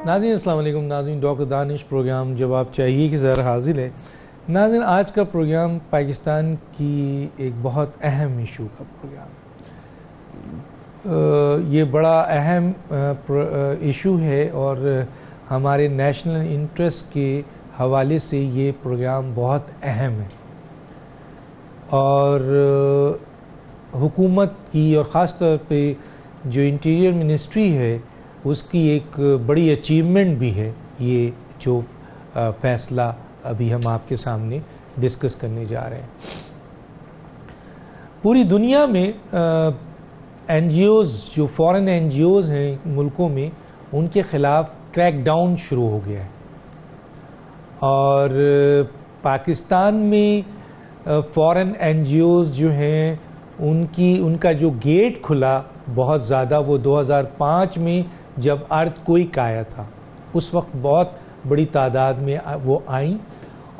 ناظرین السلام علیکم. ناظرین ڈاکٹر دانش پروگرام جواب چاہیے کہ ذرا حاضر ہے. ناظرین آج کا پروگرام پاکستان کی ایک بہت اہم ایشو کا پروگرام ہے. یہ بڑا اہم ایشو ہے اور ہمارے نیشنل انٹرسٹ کے حوالے سے یہ پروگرام بہت اہم ہے اور حکومت کی اور خاص طور پہ جو انٹیریئر منسٹری ہے اس کی ایک بڑی اچیومنٹ بھی ہے یہ جو فیصلہ ابھی ہم آپ کے سامنے ڈسکس کرنے جا رہے ہیں. پوری دنیا میں این جی اوز جو فورن این جی اوز ہیں ملکوں میں ان کے خلاف کریک ڈاؤن شروع ہو گیا ہے اور پاکستان میں فورن این جی اوز جو ہیں ان کا جو گیٹ کھلا بہت زیادہ وہ 2005 میں جب ارتھ کوئک آیا تھا اس وقت بہت بڑی تعداد میں وہ آئیں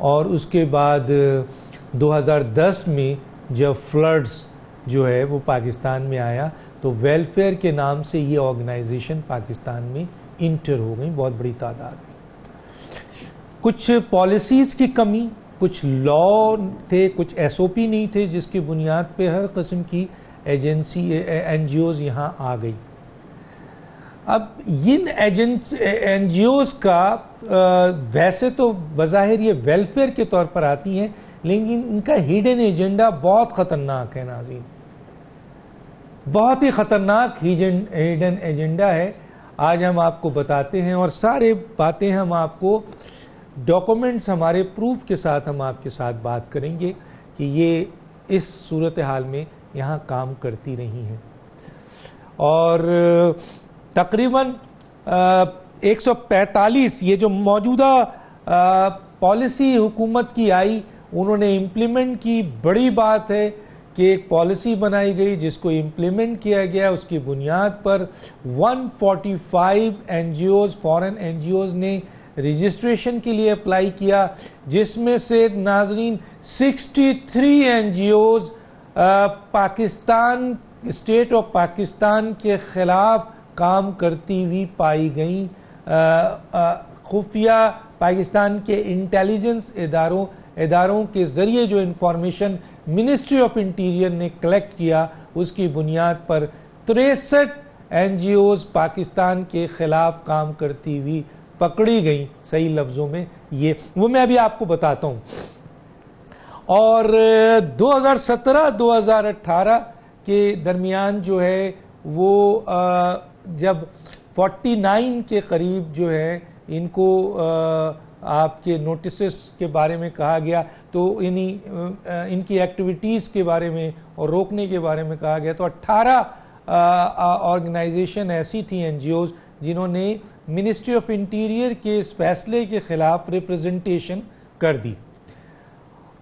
اور اس کے بعد 2010 میں جب فلڈز جو ہے وہ پاکستان میں آیا تو ویلفیئر کے نام سے یہ آرگنائزیشن پاکستان میں انٹر ہو گئی بہت بڑی تعداد میں. کچھ پالیسیز کی کمی، کچھ لا تھے، کچھ ایس او پی نہیں تھے جس کی بنیاد پہ ہر قسم کی این جی اوز یہاں آ گئی. اب ان این جی اوز کا ویسے تو بظاہر یہ ویلفیئر کے طور پر آتی ہیں لیکن ان کا ہیڈن ایجنڈا بہت خطرناک ہے. ناظرین بہت ہی خطرناک ہیڈن ایجنڈا ہے. آج ہم آپ کو بتاتے ہیں اور سارے باتیں ہم آپ کو ڈاکومنٹس ہمارے پروف کے ساتھ ہم آپ کے ساتھ بات کریں گے کہ یہ اس صورتحال میں یہاں کام کرتی رہی ہیں. اور تقریباً 145 یہ جو موجودہ پالیسی حکومت کی آئی انہوں نے امپلیمنٹ کی. بڑی بات ہے کہ ایک پالیسی بنائی گئی جس کو امپلیمنٹ کیا گیا. اس کی بنیاد پر 145 N G Os foreign N G Os نے رجسٹریشن کے لیے اپلائی کیا جس میں سے ناظرین 63 N G Os Pakistan state of Pakistan کے خلاف کام کرتی ہوئی پائی گئیں. خفیہ پاکستان کے انٹیلیجنس اداروں کے ذریعے جو انفارمیشن منسٹری آف انٹیریئر نے کلیکٹ کیا اس کی بنیاد پر 63 این جی اوز پاکستان کے خلاف کام کرتی ہوئی پکڑی گئیں. صحیح لفظوں میں یہ وہ میں ابھی آپ کو بتاتا ہوں. اور 2017-2018 کے درمیان جو ہے وہ جب 49 کے قریب جو ہے ان کو آپ کے نوٹسز کے بارے میں کہا گیا تو ان کی ایکٹیویٹیز کے بارے میں اور روکنے کے بارے میں کہا گیا تو 18 آرگنائزیشن ایسی تھیں این جی اوز جنہوں نے منسٹری آف انٹیریئر کے اس فیصلے کے خلاف ریپرزنٹیشن کر دی.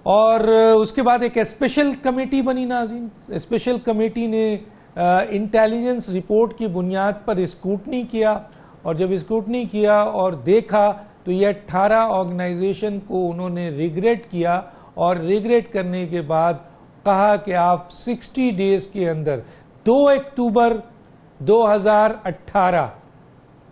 اور اس کے بعد ایک اسپیشل کمیٹی بنی. ناظرین اسپیشل کمیٹی نے انٹیلیجنس رپورٹ کی بنیاد پر اسکروٹنی کیا اور جب اسکروٹنی کیا اور دیکھا تو یہ 18 آرگنائزیشن کو انہوں نے ریگریٹ کیا اور ریگریٹ کرنے کے بعد کہا کہ آپ 60 ڈیز کے اندر 2 اکتوبر 2018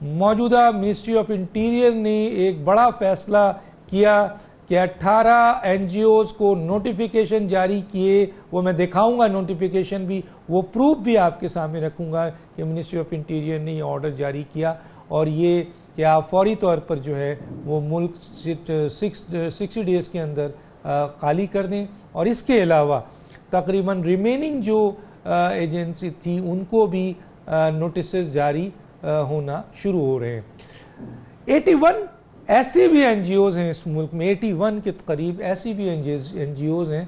موجودہ منسٹری آف انٹیریئر نے ایک بڑا فیصلہ کیا کہ 18 این جی اوز کو نوٹیفیکیشن جاری کیے. وہ میں دکھاؤں گا نوٹیفیکیشن بھی، وہ پروف بھی آپ کے سامنے رکھوں گا کہ منسٹری آف انٹیریئر نے یہ آرڈر جاری کیا اور یہ کہ آپ فوری طور پر جو ہے وہ ملک 60 ڈیز کے اندر خالی کر دیں. اور اس کے علاوہ تقریباً ریمیننگ جو ایجنسی تھی ان کو بھی نوٹسز جاری ہونا شروع ہو رہے ہیں. 81 ایسی بھی این جی اوز ہیں اس ملک میں، 81 کے قریب ایسی بھی این جی اوز ہیں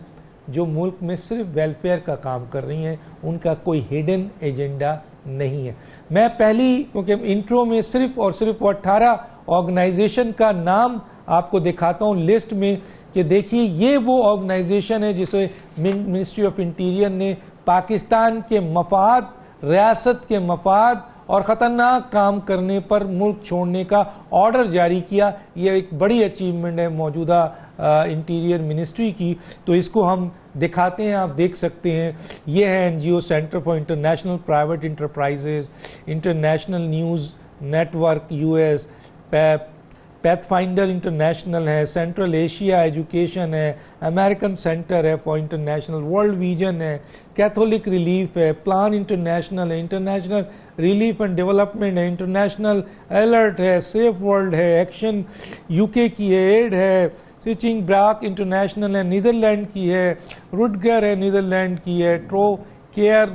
جو ملک میں صرف ویلفیئر کا کام کر رہی ہیں. ان کا کوئی ہیڈن ایجنڈا نہیں ہے. میں پہلی کیونکہ انٹرو میں صرف اور صرف 18 آرگنائزیشن کا نام آپ کو دکھاتا ہوں لسٹ میں کہ دیکھیے یہ وہ آرگنائزیشن ہے جسے منسٹری آف انٹیریئر نے پاکستان کے مفاد، ریاست کے مفاد اور خطرناک کام کرنے پر ملک چھوڑنے کا آرڈر جاری کیا. یہ ایک بڑی اچیومنٹ ہے موجودہ انٹیریئر منسٹری کی. تو اس کو ہم دکھاتے ہیں، آپ دیکھ سکتے ہیں. یہ ہے N G O Center for International Private Enterprises, International News Network U S, Pathfinder International ہے, سینٹرل ایشیا ایجوکیشن ہے, امریکن سینٹر ہے فار انٹرنیشنل, ورلڈ ویژن ہے, کیتھولک ریلیف ہے, پلان انٹرنیشنل ہے, انٹرنیشنل ریلیف اینڈ ڈیولپمنٹ ہے, International Alert ہے, Safe World ہے, Action U K کی ہے, ایڈ ہے, سچنگ براک انٹرنیشنل ہے, نیدرلینڈ کی ہے, رڈگر ہے نیدرلینڈ کی ہے, ٹرو کیئر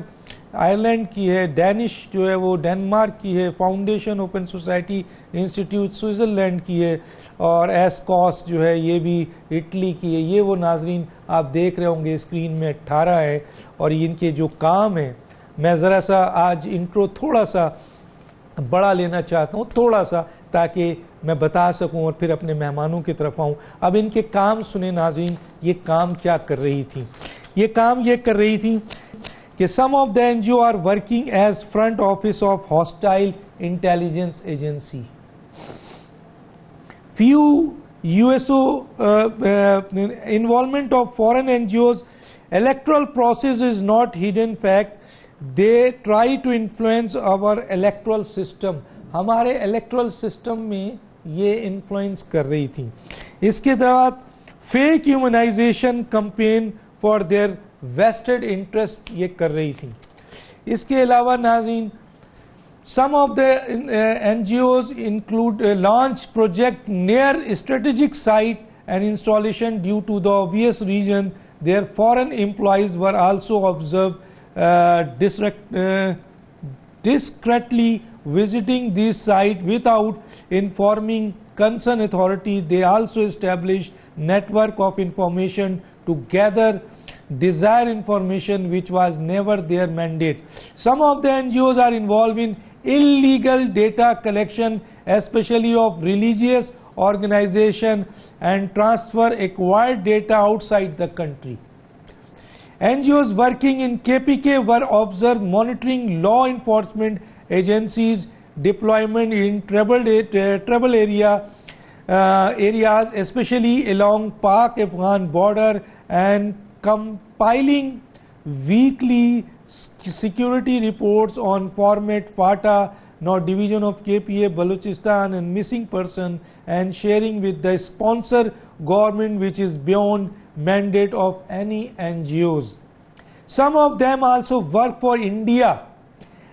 آئرلینڈ کی ہے, ڈینش جو ہے وہ ڈینمارک کی ہے, foundation open society institute Switzerland کی ہے, اور ایس کاس جو ہے یہ بھی اٹلی کی ہے. یہ وہ ناظرین آپ دیکھ رہے ہوں گے اسکرین میں 18 ہے, اور ان کے جو کام ہیں, میں ذرا سا آج انٹرو تھوڑا سا بڑا لینا چاہتا ہوں, تھوڑا سا, تاکہ میں بتا سکوں اور پھر اپنے مہمانوں کی طرف آؤں. اب ان کے کام سنیں ناظرین, یہ کام کیا کر رہی تھی. یہ کام یہ کر رہی تھی کہ some of the NGO are working as front office of hostile intelligence agency. Few USO involvement of foreign NGOs, electoral process is not hidden fact. They try to influence our electoral system. ہمارے electoral system میں یہ influence کر رہی تھی. اس کے بعد fake humanization campaign for their vested interest یہ کر رہی تھی. اس کے علاوہ ناظرین some of the NGOs include launch project near strategic site and installation due to the obvious reason their foreign employees were also observed discreetly visiting this site without informing concerned authorities. They also established network of information to gather desired information which was never their mandate. Some of the NGOs are involved in illegal data collection, especially of religious organization, and transfer acquired data outside the country. NGOs working in KPK were observed monitoring law enforcement agencies deployment in tribal areas, especially along Pak-Afghan border, and compiling weekly security reports on format FATA, now division of KPA Balochistan, and missing person, and sharing with the sponsor government, which is beyond mandate of any NGOs. Some of them also work for India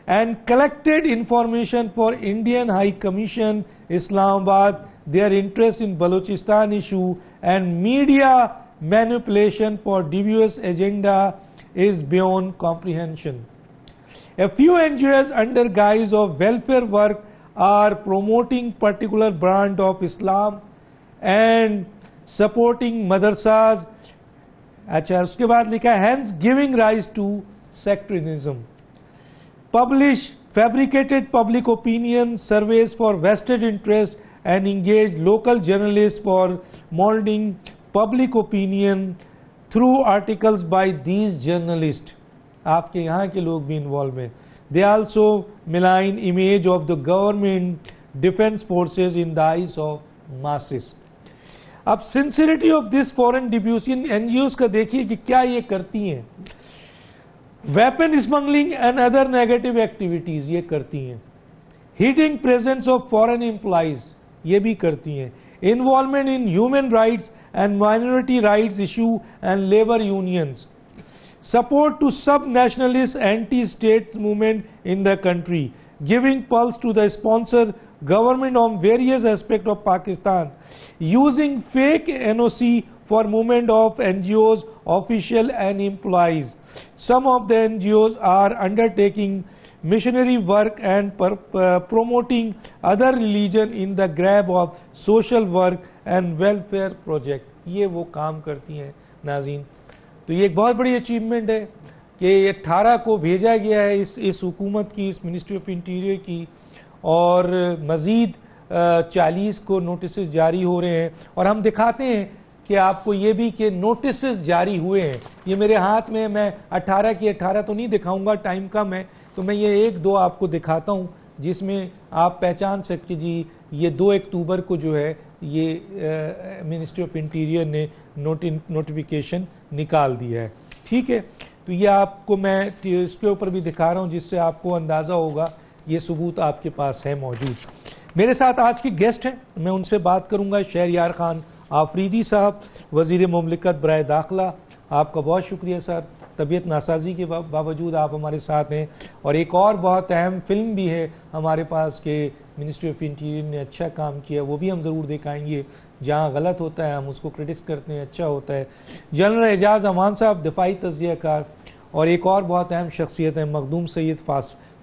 and collected information for Indian High Commission Islamabad, their interest in Balochistan issue, and media manipulation for devious agenda is beyond comprehension. A few NGOs under guise of welfare work are promoting particular brand of Islam and supporting madrasas. اچھا, اس کے بعد لکھا ہے hence giving rise to sectarianism. Publish fabricated public opinion surveys for vested interest and engage local journalists for molding public opinion through articles by these journalists. آپ کے یہاں کے لوگ بھی انوالو ہیں. They also malign image of the government defense forces in the eyes of masses. اب sincerity of this foreign debussing NGOs کا دیکھیے کہ کیا یہ کرتی ہیں. Weapon smuggling and other negative activities یہ کرتی ہیں. Hidden presence of foreign employees یہ بھی کرتی ہیں. Involvement in human rights and minority rights issue and labor unions. Support to sub-nationalist anti-state movement in the country. Giving pulse to the sponsor government on various aspects of Pakistan. Using fake NOC for movement of NGOs, official and employees. Some of the NGOs are undertaking missionary work and promoting other religion in the grab of social work and welfare project. یہ وہ کام کرتی ہیں ناظرین. تو یہ ایک بہت بڑی اچیومنٹ ہے کہ 18 کو بھیجا گیا ہے اس حکومت کی, اس منسٹری آف انٹیریئر کی, اور مزید 40 کو نوٹسز جاری ہو رہے ہیں. اور ہم دکھاتے ہیں کہ آپ کو یہ بھی کہ نوٹسز جاری ہوئے ہیں. یہ میرے ہاتھ میں, میں 18 کی 18 تو نہیں دکھاؤں گا, ٹائم کم ہے, تو میں یہ 1-2 آپ کو دکھاتا ہوں جس میں آپ پہچان سکتے جی یہ 2 اکتوبر کو جو ہے یہ منسٹری آف انٹیریئر نے نوٹیفیکیشن نکال دیا ہے. ٹھیک ہے, تو یہ آپ کو میں اس کے اوپر بھی دکھا رہا ہوں جس سے آپ کو اندازہ ہوگا, یہ ثبوت آپ کے پاس ہے موجود. میرے ساتھ آج کی گیسٹ ہیں, میں ان سے بات کروں گا. شہریار خان آفریدی صاحب, وزیر مملکت برائے داخلہ, آپ کا بہت شکریہ سر, طبیعت ناسازی کے باوجود آپ ہمارے ساتھ ہیں. اور ایک اور بہت اہم فلم بھی ہے ہمارے پاس کہ منسٹری آف انٹیریئر نے اچھا کام کیا, وہ بھی ہم ضرور دکھائیں گے. جہاں غلط ہوتا ہے ہم اس کو کرٹیس کرتے ہیں, اچھا ہوتا ہے. جنرل اعجاز امان صاحب, دفاعی تجزیہ کار. اور ایک اور بہت اہم شخصیت ہے مخدوم سید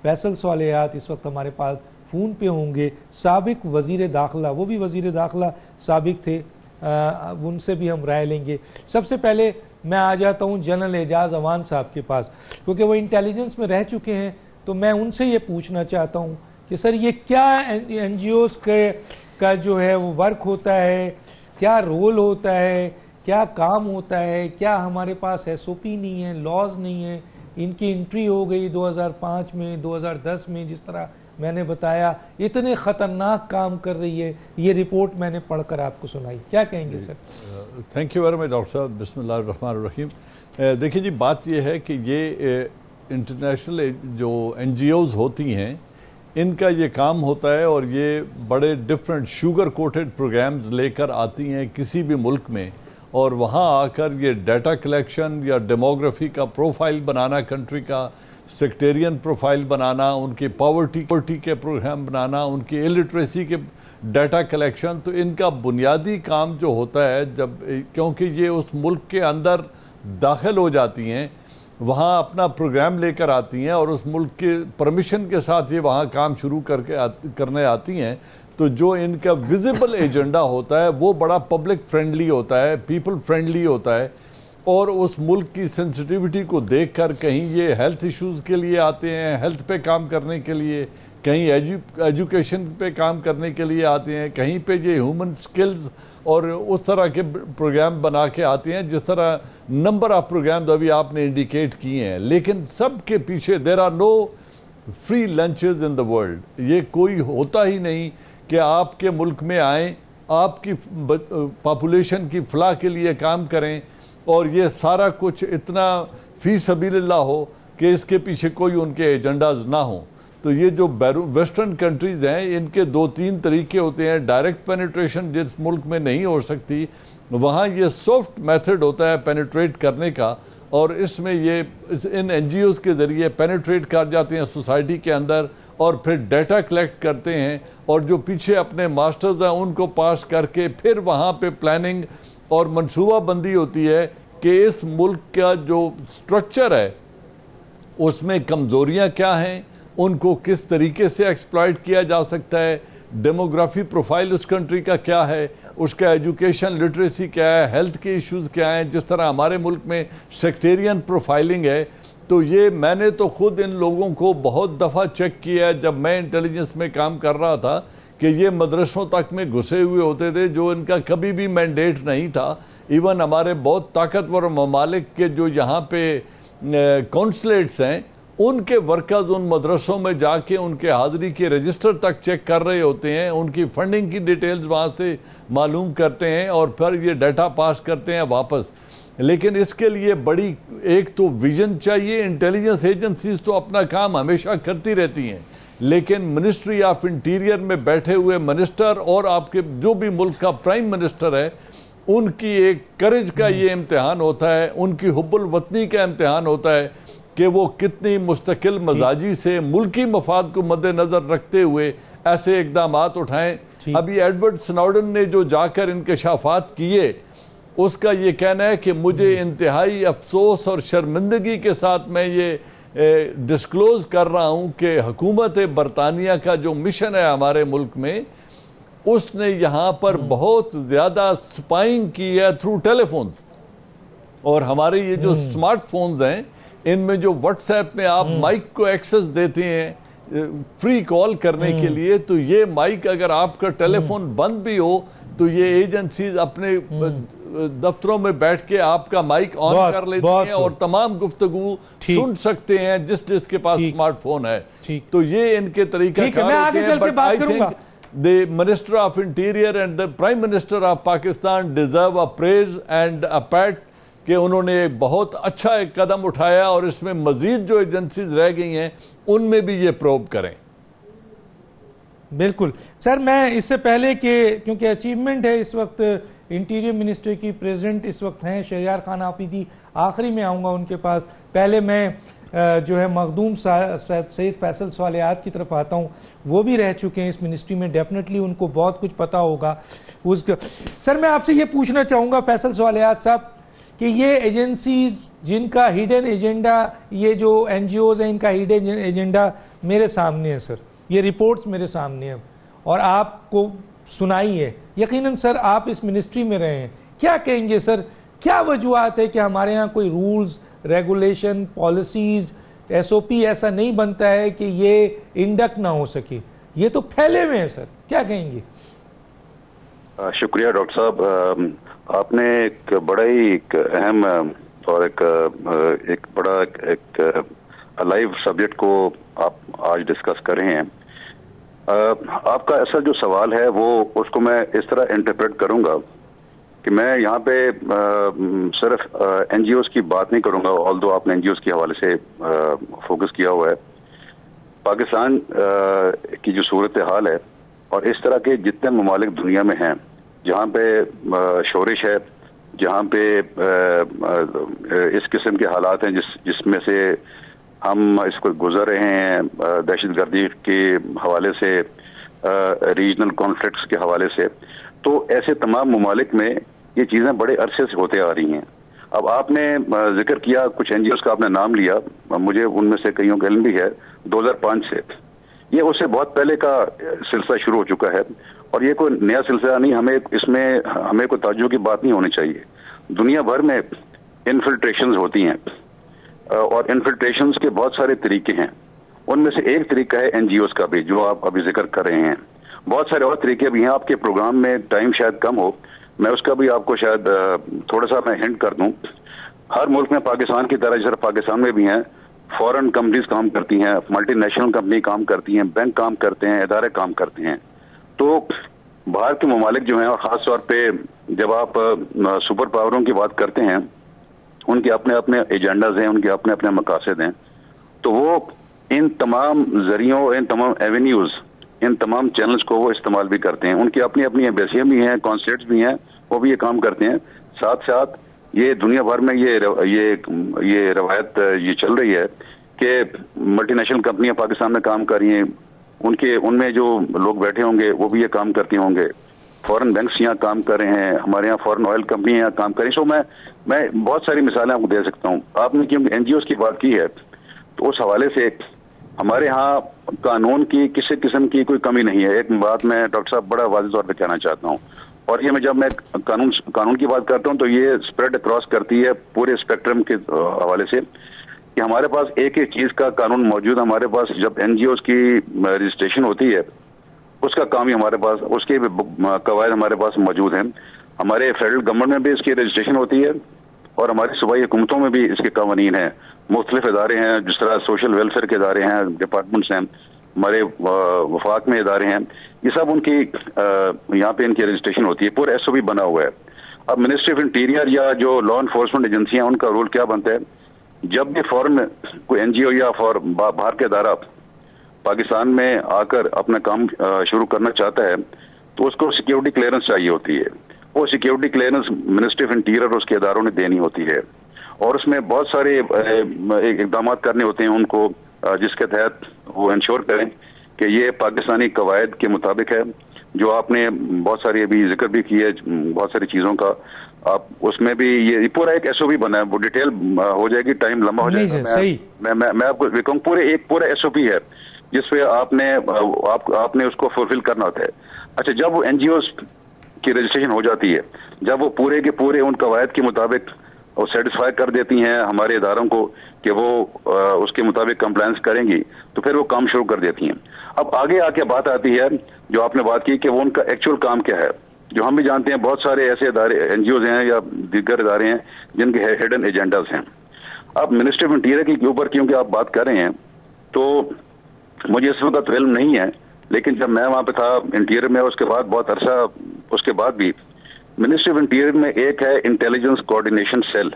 فیصل صالحات, اس وقت ہمارے پاس فون پہ ہوں گے. سابق وزیر داخلہ, وہ بھی وزیر داخلہ سابق تھے, ان سے بھی ہم رائے لیں گے. سب سے پہلے میں آ جاتا ہوں جنرل اعجاز امان صاحب کے پاس, کیونکہ وہ انٹیلیجنس میں رہ چکے ہیں. تو میں ان سے یہ پوچھنا چاہتا ہوں کہ سر یہ کیا این جی اوز کا جو ہے وہ ورک ہوتا ہے, کیا رول ہوتا ہے, کیا کام ہوتا ہے, کیا ہمارے پاس ایس او پی نہیں ہے, لاز نہیں ہے. ان کی انٹری ہو گئی 2005 میں, 2010 میں, جس طرح میں نے بتایا, اتنے خطرناک کام کر رہی ہے. یہ رپورٹ میں نے پڑھ کر آپ کو سنائی, کیا کہیں گے sir? Thank you very much doctor صاحب. بسم اللہ الرحمن الرحیم. دیکھیں جی, بات یہ ہے کہ یہ انٹرنیشنل جو این جی اوز ہوتی ہیں, ان کا یہ کام ہوتا ہے, اور یہ بڑے ڈفرینٹ شوگر کوٹڈ پروگرامز لے کر آتی ہیں کسی بھی ملک میں, اور وہاں آ کر یہ ڈیٹا کلیکشن یا ڈیموگرافی کا پروفائل بنانا, کنٹری کا سیکٹیرین پروفائل بنانا, ان کی پاورٹی کے پروگرام بنانا, ان کی الٹریسی کے ڈیٹا کلیکشن. تو ان کا بنیادی کام جو ہوتا ہے, جب کیونکہ یہ اس ملک کے اندر داخل ہو جاتی ہیں, وہاں اپنا پروگرام لے کر آتی ہیں, اور اس ملک کے پرمیشن کے ساتھ یہ وہاں کام شروع کرنے آتی ہیں, تو جو ان کا ویزیبل ایجنڈا ہوتا ہے وہ بڑا پبلک فرینڈلی ہوتا ہے, پیپل فرینڈلی ہوتا ہے. اور اس ملک کی سینسٹیوٹی کو دیکھ کر کہیں یہ ہیلتھ ایشوز کے لیے آتے ہیں, ہیلتھ پہ کام کرنے کے لیے, کہیں ایجوکیشن پہ کام کرنے کے لیے آتے ہیں, کہیں پہ یہ ہیومن سکلز اور اس طرح کے پروگرام بنا کے آتے ہیں, جس طرح نمبر آف پروگرامز ابھی آپ نے انڈیکیٹ کیے ہیں. لیکن سب کے پیچھے there are no free lunches in the world. یہ کوئی ہوتا ہی نہیں کہ آپ کے ملک میں آئیں, آپ کی پاپولیشن کی فلاح کے لیے کام کریں, اور یہ سارا کچھ اتنا فی سبیل اللہ ہو کہ اس کے پیچھے کوئی ان کے ایجنڈاز نہ ہوں. تو یہ جو ویسٹرن کنٹریز ہیں, ان کے 2-3 طریقے ہوتے ہیں. ڈائریکٹ پینیٹریشن جس ملک میں نہیں ہو سکتی, وہاں یہ سافٹ میتھڈ ہوتا ہے پینیٹریٹ کرنے کا, اور اس میں یہ ان این جی اوز کے ذریعے پینیٹریٹ کر جاتے ہیں سوسائٹی کے اندر, اور پھر ڈیٹا کلیکٹ کرتے ہیں, اور جو پیچھے اپنے ماسٹرز ہیں ان کو پاس کر کے پھر وہاں پہ پلاننگ اور منصوبہ بندی ہوتی ہے کہ اس ملک کا جو سٹرکچر ہے اس میں کمزوریاں کیا ہیں, ان کو کس طریقے سے ایکسپلائٹ کیا جا سکتا ہے, ڈیموگرافی پروفائل اس کنٹری کا کیا ہے, اس کا ایجوکیشن لٹریسی کیا ہے, ہیلتھ کے ایشوز کیا ہیں, جس طرح ہمارے ملک میں سیکٹیرین پروفائلنگ ہے. تو یہ میں نے تو خود ان لوگوں کو بہت دفعہ چیک کیا ہے جب میں انٹیلیجنس میں کام کر رہا تھا, کہ یہ مدرسوں تک میں گھسے ہوئے ہوتے تھے جو ان کا کبھی بھی مینڈیٹ نہیں تھا. ایون ہمارے بہت طاقتور ممالک کے جو یہاں پہ کونسلیٹس ہیں, ان کے ورکرز ان مدرسوں میں جا کے ان کے حاضری کے رجسٹر تک چیک کر رہے ہوتے ہیں, ان کی فنڈنگ کی ڈیٹیلز وہاں سے معلوم کرتے ہیں, اور پھر یہ ڈیٹا پاس کرتے ہیں واپس. لیکن اس کے لیے بڑی ایک تو ویژن چاہیے. انٹیلیجنس ایجنسیز تو اپنا کام ہمیشہ کرتی رہتی ہیں, لیکن منسٹری آف انٹیریئر میں بیٹھے ہوئے منسٹر اور آپ کے جو بھی ملک کا پرائم منسٹر ہے, ان کی ایک کریج کا یہ امتحان ہوتا ہے, ان کی حب الوطنی کا امتحان ہوتا ہے کہ وہ کتنی مستقل مزاجی سے ملکی مفاد کو مد نظر رکھتے ہوئے ایسے اقدامات اٹھائیں. ابھی ایڈورڈ سنوڈن نے جو جا کر انکشافات کیے, اس کا یہ کہنا ہے کہ مجھے انتہائی افسوس اور شرمندگی کے ساتھ میں یہ ڈسکلوز کر رہا ہوں کہ حکومت برطانیہ کا جو مشن ہے ہمارے ملک میں, اس نے یہاں پر بہت زیادہ سپائنگ کی ہے تھرو ٹیلی فونز. اور ہمارے یہ جو سمارٹ فونز ہیں, ان میں جو واٹس ایپ میں آپ مائک کو ایکسس دیتے ہیں فری کال کرنے کے لیے, تو یہ مائک اگر آپ کا ٹیلی فون بند بھی ہو تو یہ ایجنسیز اپنے دفتروں میں بیٹھ کے آپ کا مائک آن کر لیتی ہیں اور تمام گفتگو سن سکتے ہیں جس کے پاس سمارٹ فون ہے. تو یہ ان کے طریقہ کار ہوتے ہیں. But I think the Minister of Interior and the Prime Minister of Pakistan deserve a praise and a pat کہ انہوں نے ایک بہت اچھا ایک قدم اٹھایا, اور اس میں مزید جو ایجنسیز رہ گئی ہیں ان میں بھی یہ پروب کریں. بالکل سر، میں اس سے پہلے کہ کیونکہ اچیومنٹ ہے اس وقت انٹیریئر منسٹر کی، پریزیڈنٹ اس وقت ہیں شہریار خان آفریدی، آخری میں آؤں گا ان کے پاس، پہلے میں جو ہے مخدوم سید فیصل صالحات کی طرف آتا ہوں، وہ بھی رہ چکے ہیں اس منسٹری میں، ڈیفینیٹلی ان کو بہت کچھ پتا ہوگا اس کا۔ سر میں آپ سے یہ پوچھنا چاہوں گا فیصل صالحات صاحب کہ یہ ایجنسیز جن کا ہیڈن ایجنڈا، یہ جو این جی اوز ہیں ان کا ہیڈن ایجنڈا میرے سامنے ہے سر، یہ رپورٹس میرے سامنے ہیں اور آپ کو سنائی ہے، یقیناً سر آپ اس منسٹری میں رہے ہیں، کیا کہیں گے سر، کیا وجوہات ہے کہ ہمارے ہاں کوئی rules, regulation, policies, S O P ایسا نہیں بنتا ہے کہ یہ انڈکٹ نہ ہو سکے؟ یہ تو پھیلے ہوئے ہیں سر، کیا کہیں گے؟ شکریہ ڈاکٹر صاحب، آپ نے ایک بڑا ہی ایک اہم اور ایک بڑا ایک لائیو سبجیکٹ کو آپ آج ڈسکس کر رہے ہیں۔ آپ کا اصل جو سوال ہے وہ اس کو میں اس طرح انٹرپریٹ کروں گا کہ میں یہاں پہ صرف این جی اوز کی بات نہیں کروں گا، آلدو آپ نے این جی اوز کے حوالے سے فوکس کیا ہوا ہے۔ پاکستان کی جو صورتحال ہے اور اس طرح کے جتنے ممالک دنیا میں ہیں جہاں پہ شورش ہے، جہاں پہ اس قسم کے حالات ہیں جس میں سے ہم اس کو گزر رہے ہیں، دہشت گردی کے حوالے سے، ریجنل کانفلکٹس کے حوالے سے، تو ایسے تمام ممالک میں یہ چیزیں بڑے عرصے سے ہوتے آ رہی ہیں۔ اب آپ نے ذکر کیا کچھ این جی اوز کا، آپ نے نام لیا، مجھے ان میں سے کئیوں کا علم بھی ہے، 2005 سے یہ اس سے بہت پہلے کا سلسلہ شروع ہو چکا ہے، اور یہ کوئی نیا سلسلہ نہیں، ہمیں کوئی تعجب کی بات نہیں ہونی چاہیے۔ دنیا بھر میں انفلٹریشنز ہوتی ہیں اور انفلٹریشنز کے بہت سارے طریقے ہیں، ان میں سے ایک طریقہ ہے این جی اوز کا بھی جو آپ ابھی ذکر کر رہے ہیں۔ بہت سارے اور طریقے بھی ہیں، آپ کے پروگرام میں ٹائم شاید کم ہو، میں اس کا بھی آپ کو شاید تھوڑا سا میں ہنٹ کر دوں۔ ہر ملک میں پاکستان کی طرح جیسے پاکستان میں بھی ہیں، فورن کمپنیز کام کرتی ہیں، ملٹی نیشنل کمپنی کام کرتی ہیں، بینک کام کرتے ہیں، ادارے کام کرتے ہیں۔ تو باہر کے ممالک جو ہیں، اور خاص طور پہ جب آپ سپر پاوروں کی بات کرتے ہیں، ان کے اپنے اپنے ایجنڈاز ہیں، ان کے اپنے اپنے مقاصد ہیں، تو وہ ان تمام ذریعوں، ان تمام ایونیوز، ان تمام چینلز کو وہ استعمال بھی کرتے ہیں۔ ان کی اپنی اپنی ایمبیسیاں بھی ہیں، کانسلیٹس بھی ہیں، وہ بھی یہ کام کرتے ہیں۔ ساتھ ساتھ یہ دنیا بھر میں یہ روایت یہ چل رہی ہے کہ ملٹی نیشنل کمپنیاں پاکستان میں کام کر رہی ہیں، ان میں جو لوگ بیٹھے ہوں گے وہ بھی یہ کام کرتے ہوں گے، فورن بینکس یہاں کام کر رہے ہیں، ہمارے یہاں فورن آئل کمپنیاں یہاں کام کر رہی ہیں۔ سو میں بہت ساری مثالیں آپ کو دے سکتا ہوں۔ آپ نے کیونکہ این جی اوز کی بات کی ہے تو اس حوالے سے ہمارے ہاں قانون کی کسی قسم کی کوئی کمی نہیں ہے۔ ایک بات میں ڈاکٹر صاحب بڑا واضح طور پہ کہنا چاہتا ہوں، اور یہ جب میں قانون کی بات کرتا ہوں تو یہ اسپریڈ اکراس کرتی ہے پورے اسپیکٹرم کے حوالے سے کہ ہمارے پاس ایک ایک چیز کا قانون موجود ہے۔ ہمارے پاس جب این جی اوز کی رجسٹریشن ہوتی ہے اس کا کام ہی ہمارے پاس، اس کے قواعد ہمارے پاس موجود ہیں۔ ہمارے فیڈرل گورنمنٹ میں بھی اس کی رجسٹریشن ہوتی ہے اور ہماری صوبائی حکومتوں میں بھی اس کے قوانین ہیں، مختلف ادارے ہیں، جس طرح سوشل ویلفیئر کے ادارے ہیں، ڈپارٹمنٹس ہیں، ہمارے وفاق میں ادارے ہیں، یہ سب ان کی یہاں پہ ان کی رجسٹریشن ہوتی ہے، پورا ایس او پی بنا ہوا ہے۔ اب منسٹری آف انٹیریئر یا جو لا انفورسمنٹ ایجنسیاں، ان کا رول کیا بنتا ہے، جب بھی فورن کوئی این جی او یا باہر کا ادارہ پاکستان میں آ کر اپنا کام شروع کرنا چاہتا ہے تو اس کو سیکیورٹی کلیئرنس چاہیے ہوتی ہے۔ وہ security clearance ministry of interior اور اس کے اداروں نے دینی ہوتی ہے، اور اس میں بہت سارے اقدامات کرنے ہوتے ہیں ان کو، جس کے تحت وہ انشور کریں کہ یہ پاکستانی قواعد کے مطابق ہے۔ جو آپ نے بہت ساری ابھی ذکر بھی کی ہے بہت ساری چیزوں کا، آپ اس میں بھی یہ پورا ایک ایس او پی بنا ہے، وہ ڈیٹیل ہو جائے گی، ٹائم لمبا ہو جائے گا، میں آپ کو کہوں پورا ایس او پی ہے جس پہ آپ نے اس کو فلفل کرنا ہوتا ہے۔ اچھا، جب وہ این جی اوز کی رجسٹریشن ہو جاتی ہے، جب وہ پورے کے پورے ان قواعد کے مطابق وہ سیٹسفائی کر دیتی ہیں ہمارے اداروں کو کہ وہ اس کے مطابق کمپلائنس کریں گی، تو پھر وہ کام شروع کر دیتی ہیں۔ اب آگے آ کے بات آتی ہے جو آپ نے بات کی کہ وہ ان کا ایکچوئل کام کیا ہے، جو ہم بھی جانتے ہیں بہت سارے ایسے ادارے این جی اوز ہیں یا دیگر ادارے ہیں جن کے ہڈن ایجنڈاز ہیں۔ اب منسٹری آف انٹیریئر کے اوپر کیونکہ آپ بات کر رہے ہیں تو مجھے اس وقت علم نہیں ہے، لیکن جب میں وہاں پہ تھا انٹیریئر میں، اس کے بعد بہت عرصہ اس کے بعد بھی منسٹری آف انٹیریئر میں ایک ہے انٹیلیجنس کوآرڈینیشن سیل۔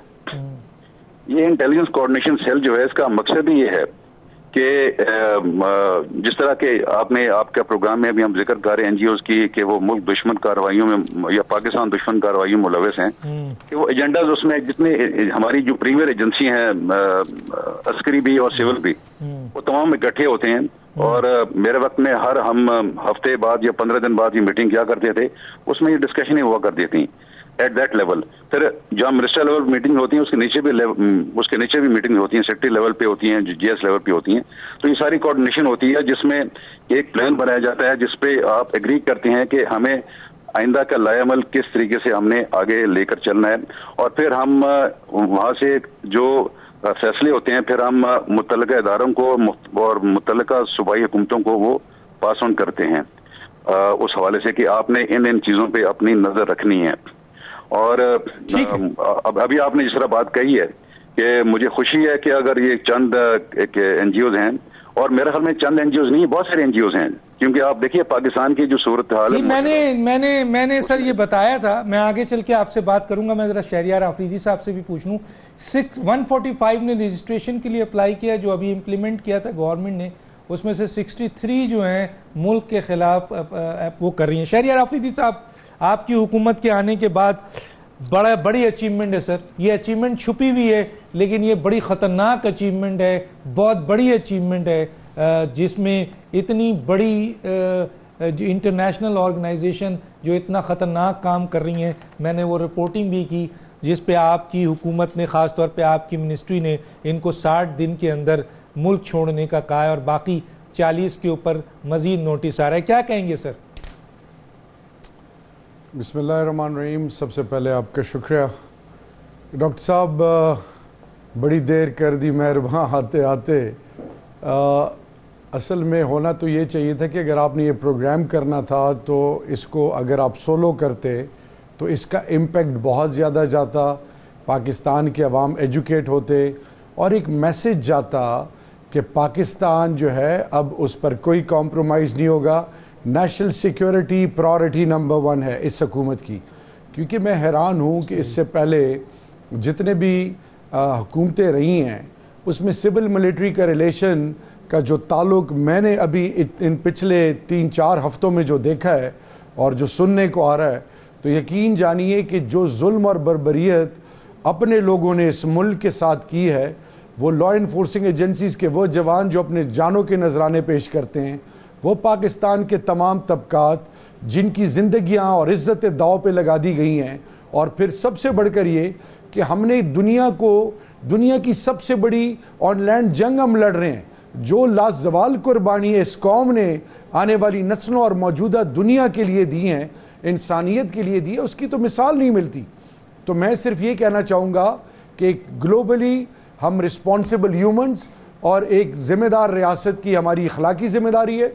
یہ انٹیلیجنس کوآرڈینیشن سیل جو ہے، اس کا مقصد ہی یہ ہے کہ جس طرح کے آپ کا پروگرام میں ابھی ہم ذکر کر رہے ہیں این جی اوز کی کہ وہ ملک دشمن کارروائیوں میں یا پاکستان دشمن کارروائیوں میں ملوث ہیں، کہ وہ ایجنڈاز اس میں جتنے ہماری جو پریمیئر ایجنسی ہیں عسکری بھی اور سول بھی، وہ تمام اکٹھے ہوتے ہیں، اور میرے وقت میں ہم ہفتے بعد یا 15 دن بعد یہ میٹنگ کیا کرتے تھے، اس میں یہ ڈسکشنیں ہوا کرتی تھیں ایٹ دیٹ لیول. پھر جہاں منسٹر لیول میٹنگ ہوتی ہیں اس کے نیچے بھی میٹنگ ہوتی ہیں، سیکٹری لیول پہ ہوتی ہیں، جی ایس لیول پہ ہوتی ہیں. تو یہ ساری کوآرڈینیشن ہوتی ہے جس میں ایک پلان بنایا جاتا ہے جس پہ آپ ایگری کرتے ہیں کہ ہمیں آئندہ کا لائے عمل کس طریقے سے ہم نے آگے لے کر چلنا ہے، اور پھر ہم وہاں سے جو فیصلے ہوتے ہیں پھر ہم متعلقہ اداروں کو اور متعلقہ صوبائی حکومتوں کو وہ پاس آن کرتے ہیں اس حوالے سے کہ آپ نے ان چیزوں پہ اپنی نظر رکھنی ہے. اور ابھی آپ نے جس طرح بات کہی ہے کہ مجھے خوشی ہے کہ اگر یہ چند این جی اوز ہیں، اور میرے خیال میں چند این جی اوز نہیں، بہت سارے این جی اوز ہیں، کیونکہ آپ دیکھیے پاکستان کی جو صورتحال ہے. میں نے سر یہ بتایا تھا، میں آگے چل کے آپ سے بات کروں گا. میں ذرا شہریار آفریدی صاحب سے بھی پوچھ لوں. 145 نے رجسٹریشن کے لیے اپلائی کیا جو ابھی امپلیمنٹ کیا تھا گورنمنٹ نے، اس میں سے 63 جو ہیں ملک کے خلاف وہ کر رہی ہیں. شہریار آفریدی صاحب، آپ کی حکومت کے آنے کے بعد بڑی اچیومنٹ ہے سر. یہ اچیومنٹ چھپی ہوئی ہے لیکن یہ بڑی خطرناک اچیومنٹ ہے، بہت بڑی اچیومنٹ ہے، جس میں اتنی بڑی جو انٹرنیشنل آرگنائزیشن جو اتنا خطرناک کام کر رہی ہیں. میں نے وہ رپورٹنگ بھی کی جس پہ آپ کی حکومت نے، خاص طور پہ آپ کی منسٹری نے ان کو 60 دن کے اندر ملک چھوڑنے کا کہا ہے، اور باقی 40 کے اوپر مزید نوٹس آ رہا ہے. کیا کہیں گے سر؟ بسم اللہ الرحمن الرحیم. سب سے پہلے آپ کا شکریہ ڈاکٹر صاحب، بڑی دیر کر دی مہربان آتے آتے. اصل میں ہونا تو یہ چاہیے تھا کہ اگر آپ نے یہ پروگرام کرنا تھا تو اس کو اگر آپ سولو کرتے تو اس کا امپیکٹ بہت زیادہ جاتا، پاکستان کے عوام ایجوکیٹ ہوتے، اور ایک میسج جاتا کہ پاکستان جو ہے اب اس پر کوئی کمپرومائز نہیں ہوگا. نیشنل سیکیورٹی پرائورٹی نمبر 1 ہے اس حکومت کی. کیونکہ میں حیران ہوں کہ اس سے پہلے جتنے بھی حکومتیں رہی ہیں اس میں سول ملٹری کا ریلیشن کا جو تعلق میں نے ابھی ان پچھلے 3-4 ہفتوں میں جو دیکھا ہے اور جو سننے کو آ رہا ہے، تو یقین جانیے کہ جو ظلم اور بربریت اپنے لوگوں نے اس ملک کے ساتھ کی ہے، وہ لا انفورسنگ ایجنسیز کے وہ جوان جو اپنے جانوں کے نذرانے پیش کرتے ہیں، وہ پاکستان کے تمام طبقات جن کی زندگیاں اور عزت داؤ پہ لگا دی گئی ہیں، اور پھر سب سے بڑھ کر یہ کہ ہم نے دنیا کی سب سے بڑی آن لینڈ جنگ ہم لڑ رہے ہیں، جو لازوال قربانی اس قوم نے آنے والی نسلوں اور موجودہ دنیا کے لیے دی ہیں، انسانیت کے لیے دی ہے، اس کی تو مثال نہیں ملتی. تو میں صرف یہ کہنا چاہوں گا کہ گلوبلی ہم رسپانسبل ہیومنز اور ایک ذمہ دار ریاست کی ہماری اخلاقی ذمہ داری ہے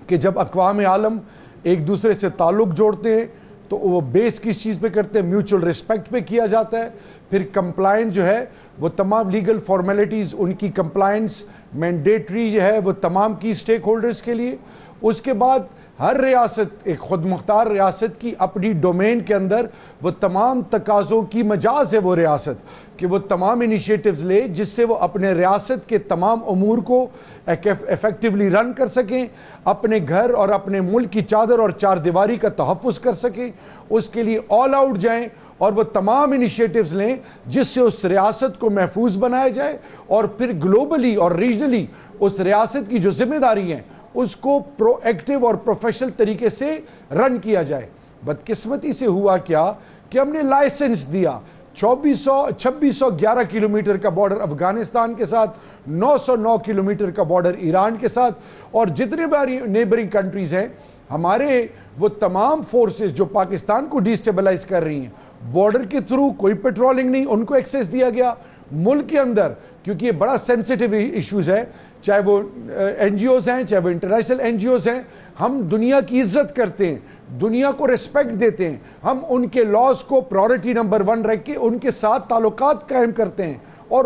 کہ جب اقوام عالم ایک دوسرے سے تعلق جوڑتے ہیں تو وہ بیس کس چیز پہ کرتے ہیں؟ میوچل رسپیکٹ پہ کیا جاتا ہے. پھر کمپلائنس جو ہے وہ تمام لیگل فارمیلٹیز، ان کی کمپلائنس مینڈیٹری جو ہے وہ تمام کی سٹیک ہولڈرز کے لیے. اس کے بعد ہر ریاست، ایک خود مختار ریاست کی اپنی ڈومین کے اندر وہ تمام تقاضوں کی مجاز ہے وہ ریاست کہ وہ تمام انیشیٹوز لے جس سے وہ اپنے ریاست کے تمام امور کو ایفیکٹولی رن کر سکیں، اپنے گھر اور اپنے ملک کی چادر اور چار دیواری کا تحفظ کر سکیں. اس کے لیے آل آؤٹ جائیں اور وہ تمام انیشیٹوز لیں جس سے اس ریاست کو محفوظ بنایا جائے، اور پھر گلوبلی اور ریجنلی اس ریاست کی جو ذمہ داری ہیں اس کو پرو ایکٹیو اور پروفیشنل طریقے سے رن کیا جائے. بدقسمتی سے ہوا کیا کہ ہم نے لائسنس دیا 2611 کلومیٹر کا بارڈر افغانستان کے ساتھ، 909 کلومیٹر کا بارڈر ایران کے ساتھ، اور جتنے باری نیبرنگ کنٹریز ہیں ہمارے وہ تمام فورسز جو پاکستان کو ڈیسٹیبلائز کر رہی ہیں، بارڈر کے تھرو کوئی پیٹرولنگ نہیں، ان کو ایکسیس دیا گیا. ملک کے اندر کیونکہ یہ بڑا سینسیٹیو ایشوز ہے، چاہے وہ این جی اوز ہیں چاہے وہ انٹرنیشنل این جی اوز ہیں، ہم دنیا کی عزت کرتے ہیں، دنیا کو ریسپیکٹ دیتے ہیں، ہم ان کے لاز کو پرائورٹی نمبر 1 رکھ کے ان کے ساتھ تعلقات قائم کرتے ہیں، اور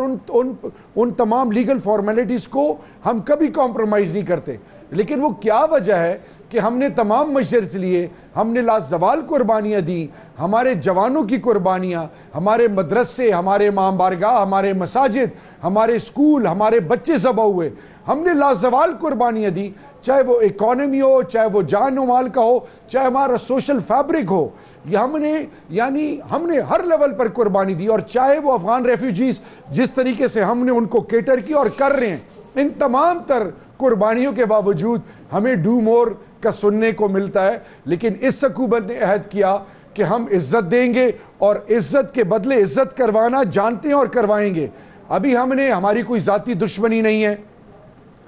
ان تمام لیگل فارمیلٹیز کو ہم کبھی کمپرومائز نہیں کرتے. لیکن وہ کیا وجہ ہے کہ ہم نے تمام میجرز لیے, ہم نے لازوال قربانیاں دی, ہمارے جوانوں کی قربانیاں, ہمارے مدرسے, ہمارے امام بارگاہ, ہمارے مساجد, ہمارے اسکول, ہمارے بچے ذبح ہوئے, ہم نے لازوال قربانیاں دی, چاہے وہ اکانومی ہو, چاہے وہ جان و مال کا ہو, چاہے ہمارا سوشل فیبرک ہو, ہم نے ہر لیول پر قربانی دی. اور چاہے وہ افغان ریفیوجیز جس طریقے سے ہم نے ان کو کیٹر کی اور کر رہے ہیں, ان تمام تر قربانیوں کے باوجود ہمیں ڈو مور کا سننے کو ملتا ہے. لیکن اس حکومت نے عہد کیا کہ ہم عزت دیں گے اور عزت کے بدلے عزت کروانا جانتے ہیں اور کروائیں گے. ابھی ہماری کوئی ذاتی دشمنی نہیں ہے,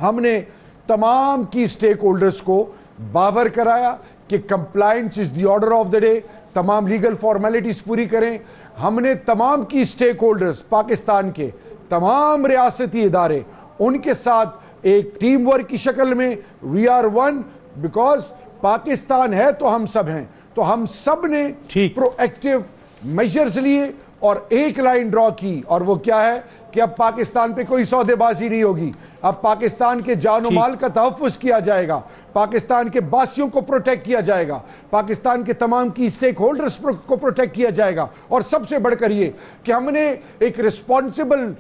ہم نے تمام کی سٹیک ہولڈرز کو باور کرایا کہ compliance is the order of the day, تمام لیگل فارمیلٹیز پوری کریں. ہم نے تمام کی سٹیک ہولڈرز, پاکستان کے تمام ریاستی ادارے, ان کے ساتھ ایک ٹیم ورک کی شکل میں we are one, because Pakistan ہے تو ہم سب ہیں. تو ہم سب نے پرو ایکٹیو میجرز لیے اور ایک لائن ڈرا کی, اور وہ کیا ہے کہ اب پاکستان پہ کوئی سودے بازی نہیں ہوگی. اب پاکستان کے جان و مال کا تحفظ کیا جائے گا, پاکستان کے باسیوں کو پروٹیکٹ کیا جائے گا, پاکستان کے تمام کی سٹیک ہولڈرز کو پروٹیکٹ کیا جائے گا. اور سب سے بڑھ کر یہ کہ ہم نے ایک ریسپانسبل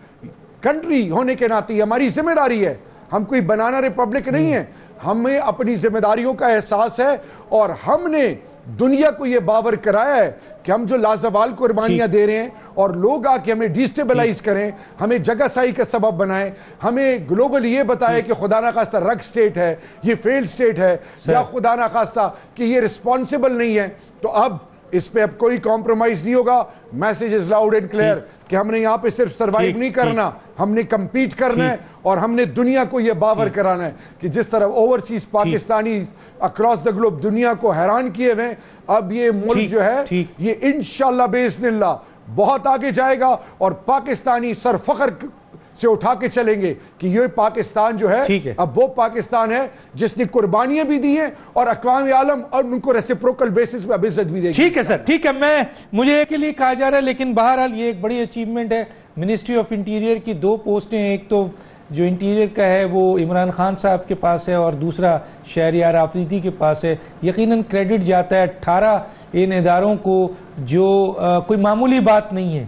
کنٹری ہونے کے ناطے ہماری ذمہ داری ہے, ہم کوئی بنانا ریپبلک نہیں ہے, ہمیں اپنی ذمہ داریوں کا احساس ہے. اور ہم نے دنیا کو یہ باور کرایا ہے کہ ہم جو لازوال قربانیاں دے رہے ہیں اور لوگ آ کے ہمیں ڈیسٹیبلائز کریں, ہمیں جگہ سائی کا سبب بنائیں, ہمیں گلوبل یہ بتائے کہ خدا نخواستہ رگ سٹیٹ ہے, یہ فیلڈ سٹیٹ ہے, یا خدا نخواستہ کہ یہ رسپانسبل نہیں ہے. تو اب اس پہ اب کوئی کمپرومائز نہیں ہوگا. Message is loud and clear کہ ہم نے یہاں پہ صرف سروائیو نہیں کرنا, ہم نے کمپیٹ کرنا ہے, اور ہم نے دنیا کو یہ باور کرانا ہے کہ جس طرح overseas Pakistanis across the globe دنیا کو حیران کیے ہوئے, اب یہ ملک جو ہے یہ انشاءاللہ باذن اللہ بہت آگے جائے گا, اور پاکستانی سر فخر سے اٹھا کے چلیں گے کہ یہ پاکستان جو ہے اب وہ پاکستان ہے جس نے قربانیاں بھی دی ہیں اور اقوام عالم اور ان کو ریسیپروکل بیسس پہ اب عزت بھی دے گی. ٹھیک ہے سر, ٹھیک ہے. مجھے کے لیے کہا جا رہا ہے, لیکن بہرحال یہ ایک بڑی اچیومنٹ ہے. منسٹری آف انٹیریئر کی 2 پوسٹیں ہیں, ایک تو جو انٹیریئر کا ہے وہ عمران خان صاحب کے پاس ہے, اور دوسرا شہریار آفریدی کے پاس ہے. یقیناً کریڈٹ جاتا ہے 18 ان اداروں کو, جو کوئی معمولی بات نہیں ہے.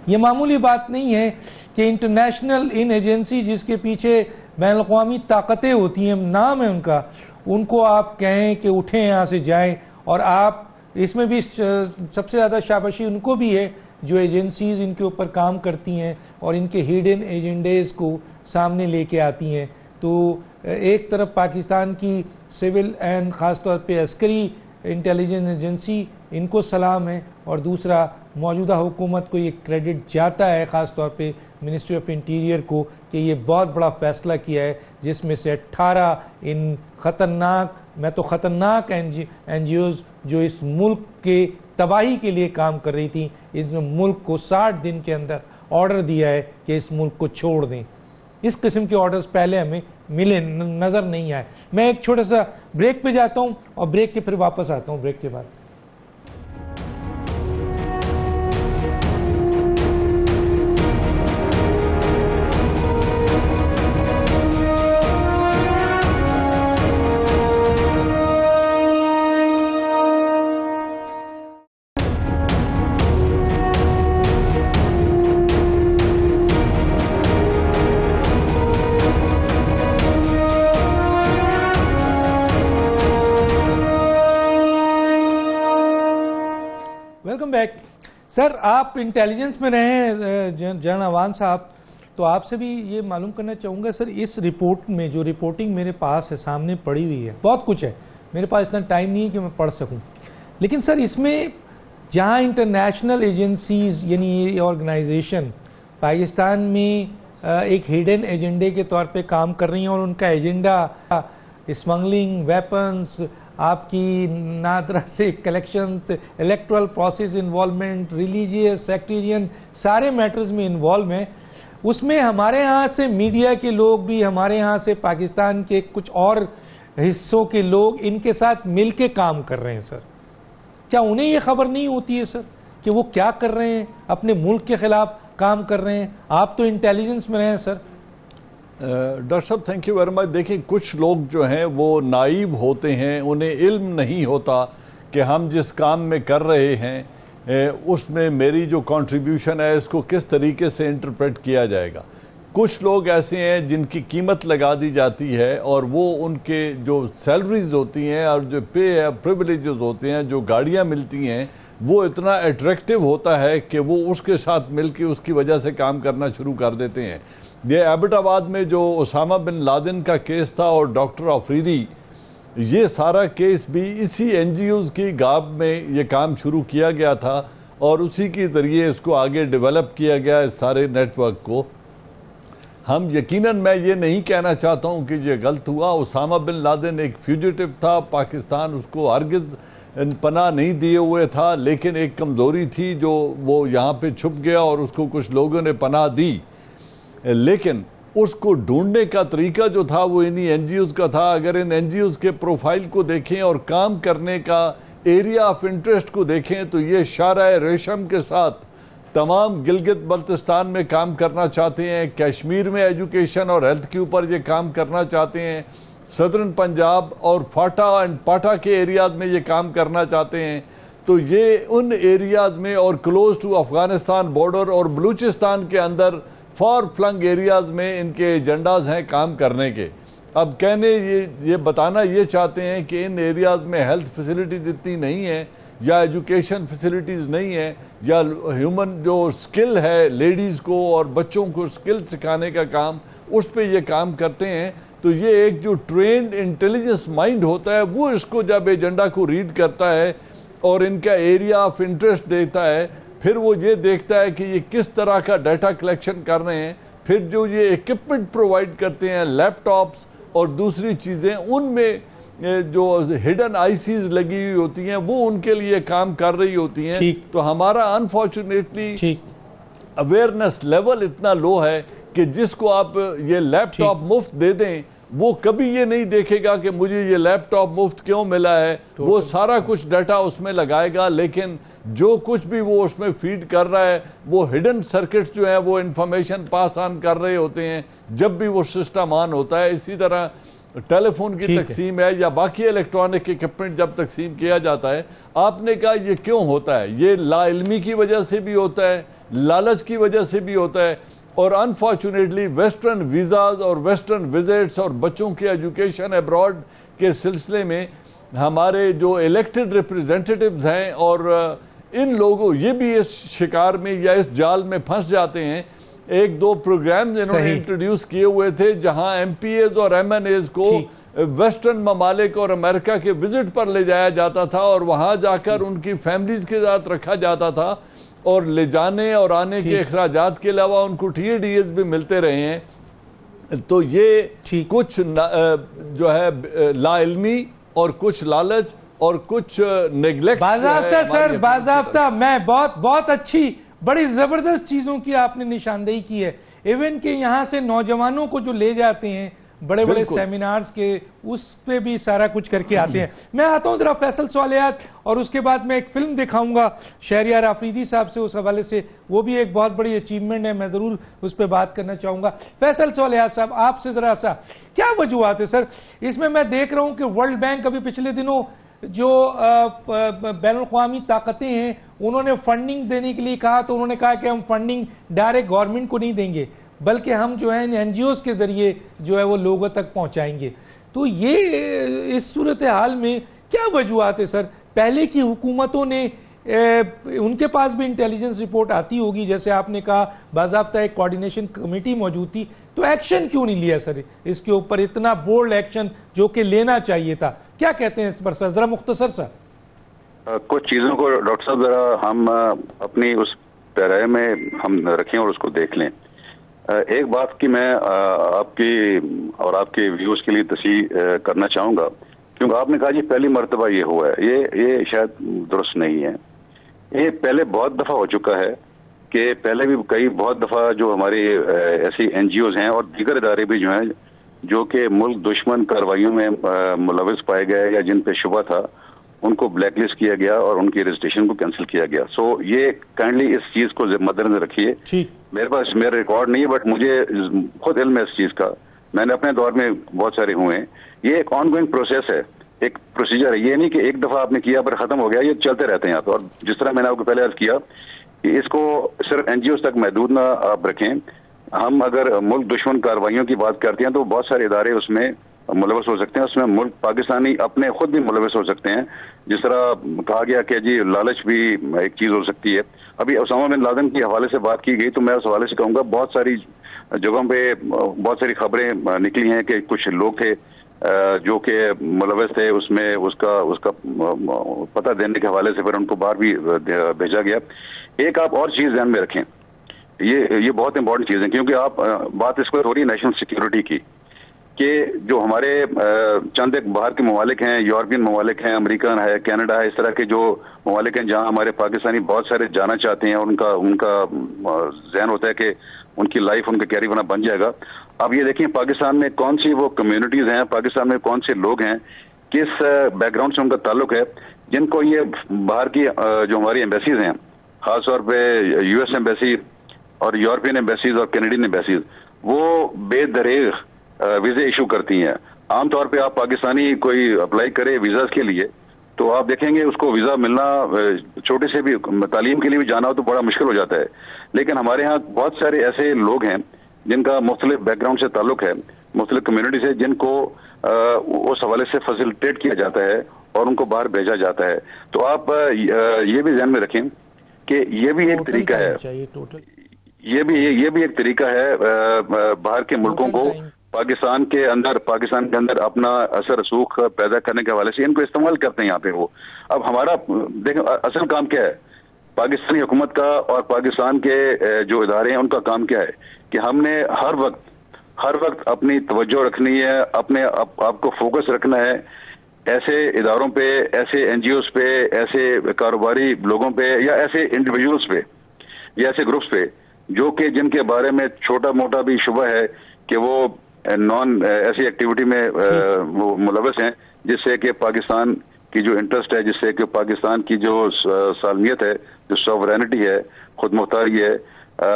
یہ معمولی بات نہیں ہے کہ انٹرنیشنل ان ایجنسی جس کے پیچھے بین الاقوامی طاقتیں ہوتی ہیں, نام ہے ان کا, ان کو آپ کہیں کہ اٹھیں یہاں سے جائیں. اور آپ اس میں بھی سب سے زیادہ شاباشی ان کو بھی ہے جو ایجنسیز ان کے اوپر کام کرتی ہیں اور ان کے ہیڈن ایجنڈیز کو سامنے لے کے آتی ہیں. تو ایک طرف پاکستان کی سول اینڈ خاص طور پہ عسکری انٹیلیجنس ایجنسی, ان کو سلام ہے, اور دوسرا موجودہ حکومت کو یہ کریڈٹ جاتا ہے خاص طور پہ منسٹری آف انٹیریئر کو کہ یہ بہت بڑا فیصلہ کیا ہے, جس میں سے 18 ان خطرناک, میں تو خطرناک این جی اوز جو اس ملک کے تباہی کے لیے کام کر رہی تھیں, اس میں ملک کو 60 دن کے اندر آرڈر دیا ہے کہ اس ملک کو چھوڑ دیں. اس قسم کے آرڈرز پہلے ہمیں ملے نظر نہیں آئے. میں ایک چھوٹا سا بریک پہ جاتا ہوں اور بریک کے پھر واپس آتا ہوں بریک کے بعد. Welcome back. سر, آپ انٹیلیجنس میں رہے ہیں جنرل عوان صاحب, تو آپ سے بھی یہ معلوم کرنا چاہوں گا سر, اس رپورٹ میں جو رپورٹنگ میرے پاس ہے سامنے پڑی ہوئی ہے, بہت کچھ ہے, میرے پاس اتنا ٹائم نہیں ہے کہ میں پڑھ سکوں, لیکن سر اس میں جہاں انٹرنیشنل ایجنسیز یعنی یہ آرگنائزیشن پاکستان میں ایک ہیڈن ایجنڈے کے طور پہ کام کر رہی ہیں, اور ان کا ایجنڈا اسمگلنگ, ویپنز, آپ کی نادرا سے collection, electoral process involvement, religious, sectarian, سارے میٹرز میں انوالو ہیں. اس میں ہمارے ہاں سے میڈیا کے لوگ بھی, ہمارے ہاں سے پاکستان کے کچھ اور حصوں کے لوگ ان کے ساتھ مل کے کام کر رہے ہیں. سر, کیا انہیں یہ خبر نہیں ہوتی ہے سر کہ وہ کیا کر رہے ہیں, اپنے ملک کے خلاف کام کر رہے ہیں؟ آپ تو انٹیلیجنس میں رہے ہیں سر. ڈاکٹر صاحب تھینک یو ویری مچ. دیکھیں کچھ لوگ جو ہیں وہ نائب ہوتے ہیں, انہیں علم نہیں ہوتا کہ ہم جس کام میں کر رہے ہیں اس میں میری جو کنٹریبیوشن ہے اس کو کس طریقے سے انٹرپریٹ کیا جائے گا. کچھ لوگ ایسے ہیں جن کی قیمت لگا دی جاتی ہے اور وہ ان کے جو سیلریز ہوتی ہیں اور جو پے ہے پریویلیجز ہوتے ہیں, جو گاڑیاں ملتی ہیں, وہ اتنا اٹریکٹیو ہوتا ہے کہ وہ اس کے ساتھ مل کے اس کی وجہ سے کام کرنا شروع کر دیتے ہیں. یہ ایبٹ آباد میں جو اسامہ بن لادن کا کیس تھا اور ڈاکٹر آفریدی, یہ سارا کیس بھی اسی این جی اوز کی گاب میں یہ کام شروع کیا گیا تھا اور اسی کے ذریعے اس کو آگے ڈیولپ کیا گیا اس سارے نیٹ ورک کو. ہم یقیناً میں یہ نہیں کہنا چاہتا ہوں کہ یہ غلط ہوا. اسامہ بن لادن ایک فیوجیٹو تھا, پاکستان اس کو ہرگز پناہ نہیں دیے ہوئے تھا, لیکن ایک کمزوری تھی جو وہ یہاں پہ چھپ گیا اور اس کو کچھ لوگوں نے پناہ دی. لیکن اس کو ڈھونڈنے کا طریقہ جو تھا وہ انہی این جی اوز کا تھا. اگر ان این جی اوز کے پروفائل کو دیکھیں اور کام کرنے کا ایریا آف انٹرسٹ کو دیکھیں تو یہ شارع ریشم کے ساتھ تمام گلگت بلتستان میں کام کرنا چاہتے ہیں, کشمیر میں ایجوکیشن اور ہیلتھ کے اوپر یہ کام کرنا چاہتے ہیں, صدرن پنجاب اور فاٹا اینڈ پاٹا کے ایریاز میں یہ کام کرنا چاہتے ہیں. تو یہ ان ایریاز میں اور کلوز ٹو افغانستان بارڈر اور بلوچستان کے اندر فار فلنگ ایریاز میں ان کے ایجنڈاز ہیں کام کرنے کے. اب کہنے یہ بتانا یہ چاہتے ہیں کہ ان ایریاز میں ہیلتھ فیسلٹیز اتنی نہیں ہیں یا ایجوکیشن فیسلٹیز نہیں ہیں یا ہیومن جو سکل ہے لیڈیز کو اور بچوں کو سکل سکھانے کا کام اس پہ یہ کام کرتے ہیں. تو یہ ایک جو ٹرینڈ انٹیلیجنس مائنڈ ہوتا ہے وہ اس کو جب ایجنڈا کو ریڈ کرتا ہے اور ان کا ایریا آف انٹرسٹ دیتا ہے, پھر وہ یہ دیکھتا ہے کہ یہ کس طرح کا ڈیٹا کلیکشن کر رہے ہیں. پھر جو یہ ایکوپمنٹ پرووائڈ کرتے ہیں, لیپ ٹاپس اور دوسری چیزیں, ان میں جو ہڈن آئی سیز لگی ہوئی ہوتی ہیں وہ ان کے لیے کام کر رہی ہوتی ہیں. تو ہمارا انفارچونیٹلی اویئرنیس لیول اتنا لو ہے کہ جس کو آپ یہ لیپ ٹاپ مفت دے دیں وہ کبھی یہ نہیں دیکھے گا کہ مجھے یہ لیپ ٹاپ مفت کیوں ملا ہے. وہ سارا کچھ ڈیٹا اس میں لگائے گا, لیکن جو کچھ بھی وہ اس میں فیڈ کر رہا ہے وہ ہڈن سرکٹس جو ہیں وہ انفارمیشن پاس آن کر رہے ہوتے ہیں جب بھی وہ سسٹم آن ہوتا ہے. اسی طرح ٹیلی فون کی تقسیم ہے یا باقی الیکٹرانک ایکوپمنٹ جب تقسیم کیا جاتا ہے. آپ نے کہا یہ کیوں ہوتا ہے, یہ لا علمی کی وجہ سے بھی ہوتا ہے, لالچ کی وجہ سے بھی ہوتا ہے, اور انفارچونیٹلی ویسٹرن ویزاز اور ویسٹرن وزٹس اور بچوں کی ایجوکیشن ابراڈ کے سلسلے میں ہمارے جو الیکٹڈ ریپریزنٹیٹیوز ہیں اور ان لوگوں یہ بھی اس شکار میں یا اس جال میں پھنس جاتے ہیں. ایک دو پروگرامز انہوں نے انٹروڈیوس کیے ہوئے تھے جہاں ایم پی ایز اور ایم این ایز کو ویسٹرن ممالک اور امریکہ کے وزٹ پر لے جایا جاتا تھا اور وہاں جا کر ان کی فیملیز کے ساتھ رکھا جاتا تھا اور لے جانے اور آنے کے اخراجات کے علاوہ ان کو ٹی اے ڈی ایز بھی ملتے رہے ہیں. تو یہ کچھ جو ہے لا علمی اور کچھ لالچ اور کچھ نیگلیکٹ. باضابطہ سر, باضابطہ میں بہت اچھی بڑی زبردست چیزوں کی آپ نے نشاندہی کی ہے. ایون کہ یہاں سے نوجوانوں کو جو لے جاتے ہیں بڑے بڑے سیمینارز کے, اس پہ بھی سارا کچھ کر کے آتے ہیں. میں آتا ہوں ذرا فیصل سوالیات اور اس کے بعد میں ایک فلم دکھاؤں گا شہریار آفریدی صاحب سے, اس حوالے سے وہ بھی ایک بہت بڑی اچیومنٹ ہے, میں ضرور اس پہ بات کرنا چاہوں گا. فیصل سوالیات صاحب آپ سے ذرا سا کیا وجوہات ہے سر اس میں دیکھ رہا ہوں کہ ورلڈ بینک ابھی پچھلے دنوں جو بین الاقوامی طاقتیں ہیں انہوں نے فنڈنگ دینے کے لیے کہا, تو انہوں نے کہا کہ ہم فنڈنگ ڈائریکٹ گورنمنٹ کو نہیں دیں گے بلکہ ہم جو ہے این جی اوز کے ذریعے جو ہے وہ لوگوں تک پہنچائیں گے. تو یہ اس صورتحال میں کیا وجوہات ہے سر؟ پہلے کی حکومتوں نے ان کے پاس بھی انٹیلیجنس رپورٹ آتی ہوگی, جیسے آپ نے کہا باضابطہ ایک کوارڈینیشن کمیٹی موجود تھی, تو ایکشن کیوں نہیں لیا سر اس کے اوپر, اتنا بولڈ ایکشن جو کہ لینا چاہیے تھا؟ کیا کہتے ہیں اس پر سر, ذرا مختصر سر. کچھ چیزوں کو ڈاکٹر صاحب ذرا ہم اپنی اس پیرے میں ہم رکھیں اور اس کو دیکھ لیں. ایک بات کی میں آپ کی اور آپ کے ویوز کے لیے تصحیح کرنا چاہوں گا, کیونکہ آپ نے کہا جی پہلی مرتبہ یہ ہوا ہے, یہ شاید درست نہیں ہے. یہ پہلے بہت دفعہ ہو چکا ہے کہ پہلے بھی کئی بہت دفعہ جو ہماری ایسی این جی اوز ہیں اور دیگر ادارے بھی جو ہیں جو کہ ملک دشمن کارروائیوں میں ملوث پائے گئے یا جن پہ شبہ تھا ان کو بلیک لسٹ کیا گیا اور ان کی رجسٹریشن کو کینسل کیا گیا. سو یہ کائنڈلی اس چیز کو مد نظر رکھیے. میرے پاس میرا ریکارڈ نہیں ہے، بٹ مجھے خود علم ہے اس چیز کا، میں نے اپنے دور میں بہت سارے ہوئے ہیں. یہ ایک آن گوئنگ پروسیس ہے، ایک پروسیجر ہے. یہ نہیں کہ ایک دفعہ آپ نے کیا پر ختم ہو گیا، یہ چلتے رہتے ہیں. اور جس طرح میں نے آپ کو پہلے عرض کیا کہ اس کو صرف این جی اوز تک محدود نہ آپ رکھیں. ہم اگر ملک دشمن کارروائیوں کی بات کرتے ہیں تو بہت سارے ادارے اس میں ملوث ہو سکتے ہیں. اس میں ملک پاکستانی اپنے خود بھی ملوث ہو سکتے ہیں. جس طرح کہا گیا کہ جی لالچ بھی ایک چیز ہو سکتی ہے. ابھی اسامہ بن لادن کے حوالے سے بات کی گئی تو میں اس حوالے سے کہوں گا بہت ساری جگہوں پہ بہت ساری خبریں نکلی ہیں کہ کچھ لوگ تھے جو کہ ملوث تھے اس میں، اس کا پتہ دینے کے حوالے سے پھر ان کو باہر بھی بھیجا گیا. ایک آپ اور چیز ذہن میں رکھیں، یہ بہت امپورٹنٹ چیز ہے، کیونکہ آپ بات اس پر ہو رہی ہے نیشنل سیکیورٹی کی، کہ جو ہمارے چند ایک باہر کے ممالک ہیں، یورپین ممالک ہیں، امریکن ہے، کینیڈا ہے، اس طرح کے جو ممالک ہیں جہاں ہمارے پاکستانی بہت سارے جانا چاہتے ہیں اور ان کا ذہن ہوتا ہے کہ ان کی لائف ان کا کیری بنا بن جائے گا. اب یہ دیکھیں پاکستان میں کون سی وہ کمیونٹیز ہیں، پاکستان میں کون سے لوگ ہیں، کس بیک گراؤنڈ سے ان کا تعلق ہے، جن کو یہ باہر کی جو ہماری ایمبیسیز ہیں، خاص طور پہ یو ایس ایمبیسی اور یورپین ایمبیسیز اور کینیڈین ایمبیسیز، وہ بے دریغ ویزے ایشو کرتی ہیں. عام طور پہ آپ پاکستانی کوئی اپلائی کرے ویزاز کے لیے تو آپ دیکھیں گے اس کو ویزا ملنا، چھوٹے سے بھی تعلیم کے لیے بھی جانا ہو تو بڑا مشکل ہو جاتا ہے. لیکن ہمارے ہاں بہت سارے ایسے لوگ ہیں جن کا مختلف بیک گراؤنڈ سے تعلق ہے، مختلف کمیونٹی سے، جن کو اس حوالے سے فیسیلیٹیٹ کیا جاتا ہے اور ان کو باہر بھیجا جاتا ہے. تو آپ یہ بھی ذہن میں رکھیں کہ یہ بھی ایک طریقہ ہے، یہ بھی ایک طریقہ ہے باہر کے ملکوں کو پاکستان کے اندر اپنا اثر رسوخ پیدا کرنے کے حوالے سے ان کو استعمال کرتے ہیں یہاں پہ وہ. اب ہمارا دیکھیں اصل کام کیا ہے پاکستانی حکومت کا اور پاکستان کے جو ادارے ہیں ان کا کام کیا ہے کہ ہم نے ہر وقت اپنی توجہ رکھنی ہے، اپنے آپ کو فوکس رکھنا ہے ایسے اداروں پہ، ایسے این جی اوز پہ، ایسے کاروباری لوگوں پہ یا ایسے انڈیویجولز پہ یا ایسے گروپس پہ جو کہ جن کے بارے میں چھوٹا موٹا بھی شبہ ہے کہ وہ ایسی ایکٹیویٹی میں وہ ملوث ہیں جس سے کہ پاکستان کی جو انٹرسٹ ہے، جس سے کہ پاکستان کی جو سالمیت ہے، جو سوورینٹی ہے، خود مختاری ہے،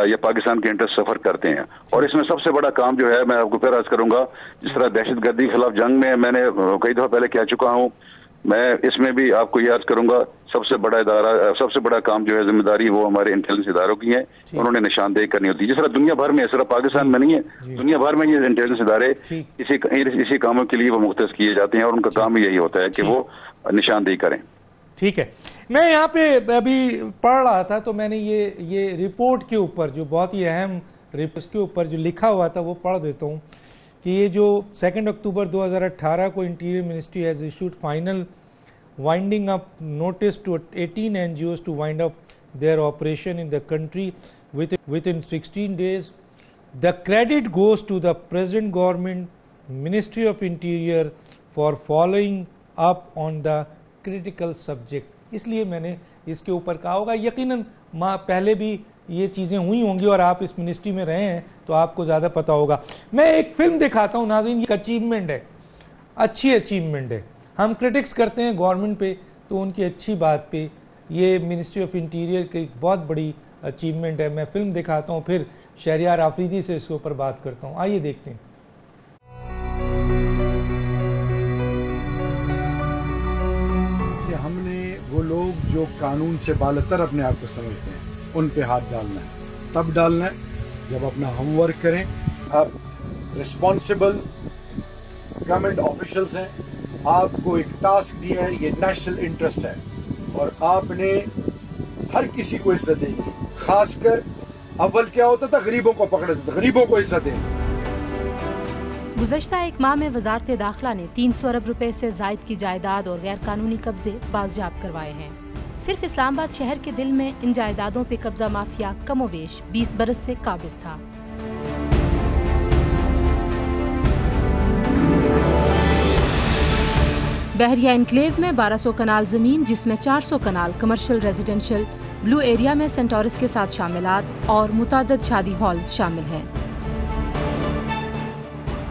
یا پاکستان کے انٹرسٹ سفر کرتے ہیں. اور اس میں سب سے بڑا کام جو ہے میں آپ کو پھر عرض کروں گا، جس طرح دہشت گردی کے خلاف جنگ میں نے کئی دفعہ پہلے کہہ چکا ہوں، میں اس میں بھی آپ کو یہ عرض کروں گا سب سے بڑا کام جو ہے ذمہ داری وہ ہمارے انٹیلیجنس اداروں کی ہے. انہوں نے نشاندہی کرنی ہوتی ہے. جس طرح دنیا بھر میں، صرف پاکستان میں نہیں ہے، دنیا بھر میں یہ انٹیلیجنس ادارے اسی کاموں کے لیے وہ مختص کیے جاتے ہیں اور ان کا کام یہی ہوتا ہے کہ وہ نشاندہی کریں. ٹھیک ہے، میں یہاں پہ ابھی پڑھ رہا تھا تو میں نے یہ رپورٹ کے اوپر جو بہت ہی اہم اس کے اوپر جو لکھا ہوا تھا وہ پڑھ دیتا ہوں کہ یہ جو 2 اکتوبر 2018 کو interior ministry has issued final winding up notice to 18 NGOs to wind up their operation in the country within 16 days. The credit goes to the present government, Ministry of Interior for following up on the critical subject. اس لیے میں نے اس کے اوپر کہا ہوگا. یقیناً پہلے بھی یہ چیزیں ہوئی ہوں گی اور آپ اس منسٹری میں رہے ہیں تو آپ کو زیادہ پتہ ہوگا. میں ایک فلم دکھاتا ہوں ناظرین، یہ اچیومنٹ ہے، اچھی اچیومنٹ ہے. ہم کرٹکس کرتے ہیں گورنمنٹ پہ تو ان کی اچھی بات پہ یہ منسٹری آف انٹیریئر کی ایک بہت بڑی اچیومنٹ ہے. میں فلم دکھاتا ہوں پھر شہریار آفریدی سے اس کے اوپر بات کرتا ہوں. آئیے دیکھتے ہیں. کہ ہم نے وہ لوگ جو قانون سے بالاتر اپنے آپ کو سمجھتے ہیں ان پہ ہاتھ ڈالنا ہے، تب ڈالنا ہے جب اپنا ہوم ورک کریں. آپ رسپانسبل گورنمنٹ آفیشلز ہیں، آپ کو ایک ٹاسک دیا ہے، یہ نیشنل انٹرسٹ ہے اور آپ نے ہر کسی کو عزت دینی ہے. خاص کر اول کیا ہوتا تھا، غریبوں کو پکڑا جاتا، غریبوں کو عزت دینی. گزشتہ ایک ماہ میں وزارت داخلہ نے 300 ارب روپے سے زائد کی جائیداد اور غیر قانونی قبضے بازیاب کروائے ہیں. صرف اسلام آباد شہر کے دل میں ان جائیدادوں پہ قبضہ مافیا کم و بیش 20 برس سے قابض تھا. بحریہ انکلیو میں 1200 کنال زمین، جس میں 400 کنال کمرشل ریزیڈنشل، بلو ایریا میں سینٹورس کے ساتھ شاملات اور متعدد شادی ہالز شامل ہیں.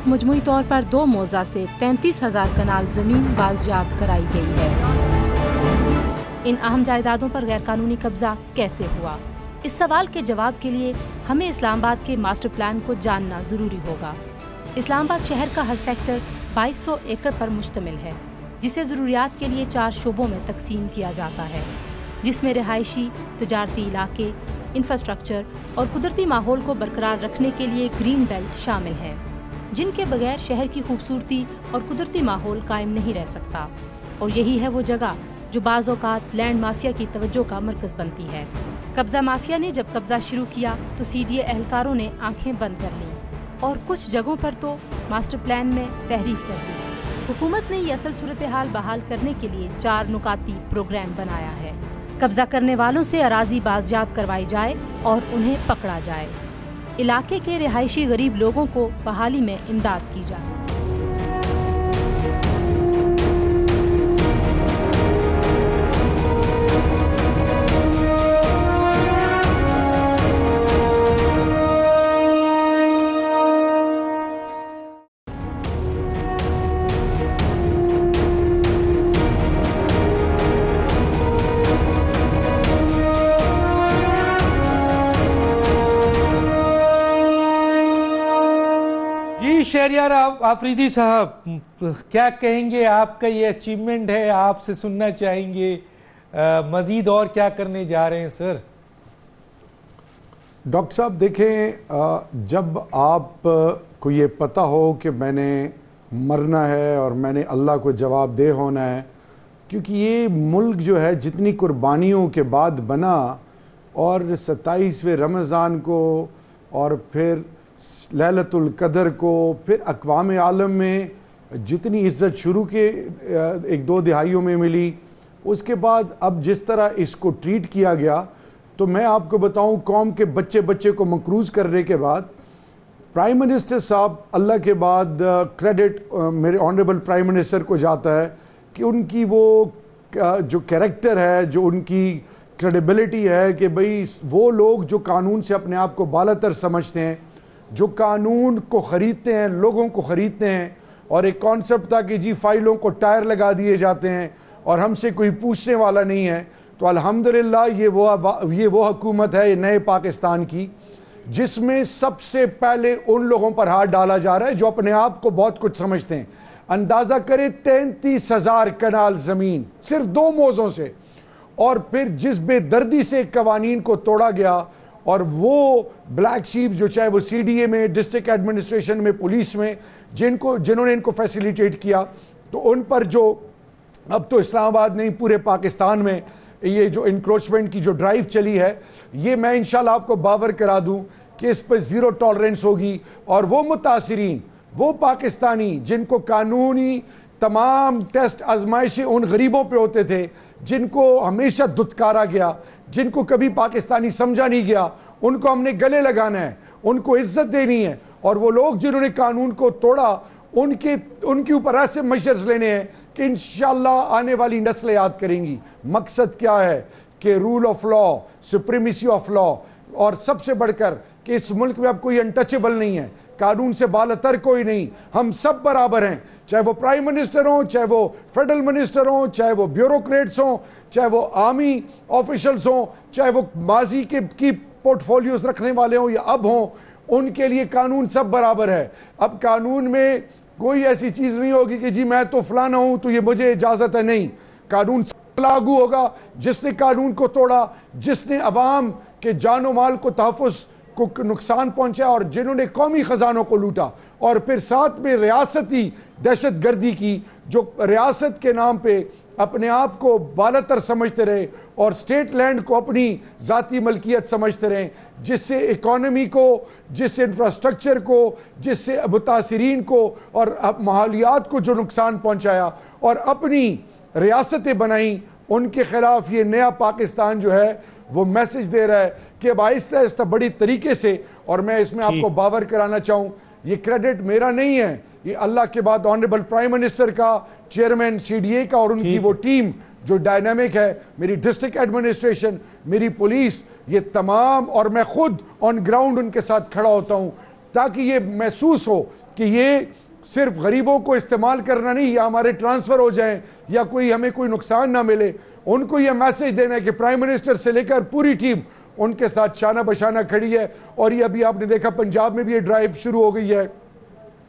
مجموعی طور پر 2 موضع سے 33,000 کنال زمین بازیاب کرائی گئی ہے. ان اہم جائیدادوں پر غیر قانونی قبضہ کیسے ہوا؟ اس سوال کے جواب کے لیے ہمیں اسلام آباد کے ماسٹر پلان کو جاننا ضروری ہوگا۔ اسلام آباد شہر کا ہر سیکٹر 2200 ایکڑ پر مشتمل ہے، جسے ضروریات کے لیے 4 شعبوں میں تقسیم کیا جاتا ہے، جس میں رہائشی، تجارتی علاقے، انفراسٹرکچر اور قدرتی ماحول کو برقرار رکھنے کے لیے گرین بیلٹ شامل ہے، جن کے بغیر شہر کی خوبصورتی اور قدرتی ماحول قائم نہیں رہ سکتا، اور یہی ہے وہ جگہ جو بعض اوقات لینڈ مافیا کی توجہ کا مرکز بنتی ہے۔ قبضہ مافیا نے جب قبضہ شروع کیا تو CDA اہلکاروں نے آنکھیں بند کر لیں اور کچھ جگہوں پر تو ماسٹر پلان میں تحریف کر دی۔ حکومت نے یہ اصل صورتحال بحال کرنے کے لیے 4 نکاتی پروگرام بنایا ہے۔ قبضہ کرنے والوں سے اراضی بازیاب کروائی جائے اور انہیں پکڑا جائے، علاقے کے رہائشی غریب لوگوں کو بحالی میں امداد کی جائے۔ شہریار آفریدی صاحب، کیا کہیں گے؟ آپ کا یہ اچیومنٹ ہے، آپ سے سننا چاہیں گے، مزید اور کیا کرنے جا رہے ہیں سر؟ ڈاکٹر صاحب دیکھیں، جب آپ کو یہ پتہ ہو کہ میں نے مرنا ہے اور میں نے اللہ کو جواب دہ ہونا ہے، کیونکہ یہ ملک جو ہے جتنی قربانیوں کے بعد بنا، اور 27ویں رمضان کو اور پھر لیلۃ القدر کو، پھر اقوام عالم میں جتنی عزت شروع کے 1-2 دہائیوں میں ملی، اس کے بعد اب جس طرح اس کو ٹریٹ کیا گیا، تو میں آپ کو بتاؤں قوم کے بچے کو مقروض کرنے کے بعد پرائم منسٹر صاحب، اللہ کے بعد کریڈٹ میرے آنریبل پرائم منسٹر کو جاتا ہے کہ ان کی وہ جو کیریکٹر ہے، جو ان کی کریڈیبلٹی ہے کہ بھئی وہ لوگ جو قانون سے اپنے آپ کو بالاتر سمجھتے ہیں، جو قانون کو خریدتے ہیں، لوگوں کو خریدتے ہیں، اور ایک کانسیپٹ تھا کہ جی فائلوں کو ٹائر لگا دیے جاتے ہیں اور ہم سے کوئی پوچھنے والا نہیں ہے، تو الحمدللہ یہ وہ حکومت ہے نئے پاکستان کی، جس میں سب سے پہلے ان لوگوں پر ہاتھ ڈالا جا رہا ہے جو اپنے آپ کو بہت کچھ سمجھتے ہیں۔ اندازہ کرے 33,000 کنال زمین صرف 2 موضوعوں سے، اور پھر جس بے دردی سے قوانین کو توڑا گیا، اور وہ بلیک شیپ جو چاہے وہ CDA میں، ڈسٹرکٹ ایڈمنسٹریشن میں، پولیس میں، جنہوں نے ان کو فیسیلیٹیٹ کیا، تو ان پر جو اب تو اسلام آباد نہیں پورے پاکستان میں یہ جو انکروچمنٹ کی جو ڈرائیو چلی ہے، یہ میں انشاءاللہ آپ کو باور کرا دوں کہ اس پہ 0 ٹالرنس ہوگی، اور وہ متاثرین، وہ پاکستانی جن کو قانونی تمام ٹیسٹ آزمائشیں ان غریبوں پہ ہوتے تھے، جن کو ہمیشہ دھتکارا گیا، جن کو کبھی پاکستانی سمجھا نہیں گیا، ان کو ہم نے گلے لگانا ہے، ان کو عزت دینی ہے، اور وہ لوگ جنہوں نے قانون کو توڑا ان کے اوپر ایسے میجرز لینے ہیں کہ انشاءاللہ آنے والی نسلیں یاد کریں گی۔ مقصد کیا ہے کہ rule of law, supremacy of law, اور سب سے بڑھ کر کہ اس ملک میں اب کوئی انٹچیبل نہیں ہے، قانون سے بالاتر کوئی نہیں، ہم سب برابر ہیں، چاہے وہ پرائم منسٹر ہوں، چاہے وہ فیڈرل منسٹر ہوں، چاہے وہ بیوروکریٹس ہوں، چاہے وہ آرمی آفیشلز ہوں، چاہے وہ ماضی کی پورٹ فولیوز رکھنے والے ہوں یا اب ہوں، ان کے لیے قانون سب برابر ہے۔ اب قانون میں کوئی ایسی چیز نہیں ہوگی کہ جی میں تو فلانا ہوں تو یہ مجھے اجازت ہے، نہیں، قانون لاگو ہوگا۔ جس نے قانون کو توڑا، جس نے عوام کے جان و مال کو تحفظ کو نقصان پہنچا، اور جنہوں نے قومی خزانوں کو لوٹا، اور پھر ساتھ میں ریاستی دہشت گردی کی، جو ریاست کے نام پہ اپنے آپ کو بالاتر سمجھتے رہے اور اسٹیٹ لینڈ کو اپنی ذاتی ملکیت سمجھتے رہے، جس سے اکانومی کو، جس سے انفراسٹرکچر کو، جس سے متاثرین کو اور ماحولیات کو جو نقصان پہنچایا اور اپنی ریاستیں بنائیں، ان کے خلاف یہ نیا پاکستان جو ہے وہ میسج دے رہا ہے کہ اب آہستہ آہستہ بڑی طریقے سے، اور میں اس میں آپ کو باور کرانا چاہوں، یہ کریڈٹ میرا نہیں ہے، یہ اللہ کے بعد آنریبل پرائم منسٹر کا، چیئرمین CDA کا، اور ان کی وہ ٹیم جو ڈائنامک ہے، میری ڈسٹرکٹ ایڈمنسٹریشن، میری پولیس، یہ تمام، اور میں خود آن گراؤنڈ ان کے ساتھ کھڑا ہوتا ہوں تاکہ یہ محسوس ہو کہ یہ صرف غریبوں کو استعمال کرنا نہیں، یا ہمارے ٹرانسفر ہو جائیں یا ہمیں کوئی نقصان نہ ملے۔ ان کو یہ میسج دینا ہے کہ پرائم منسٹر سے لے کر پوری ٹیم ان کے ساتھ شانہ بشانہ کھڑی ہے. اور یہ ابھی آپ نے دیکھا پنجاب میں بھی یہ ڈرائیو شروع ہو گئی ہے,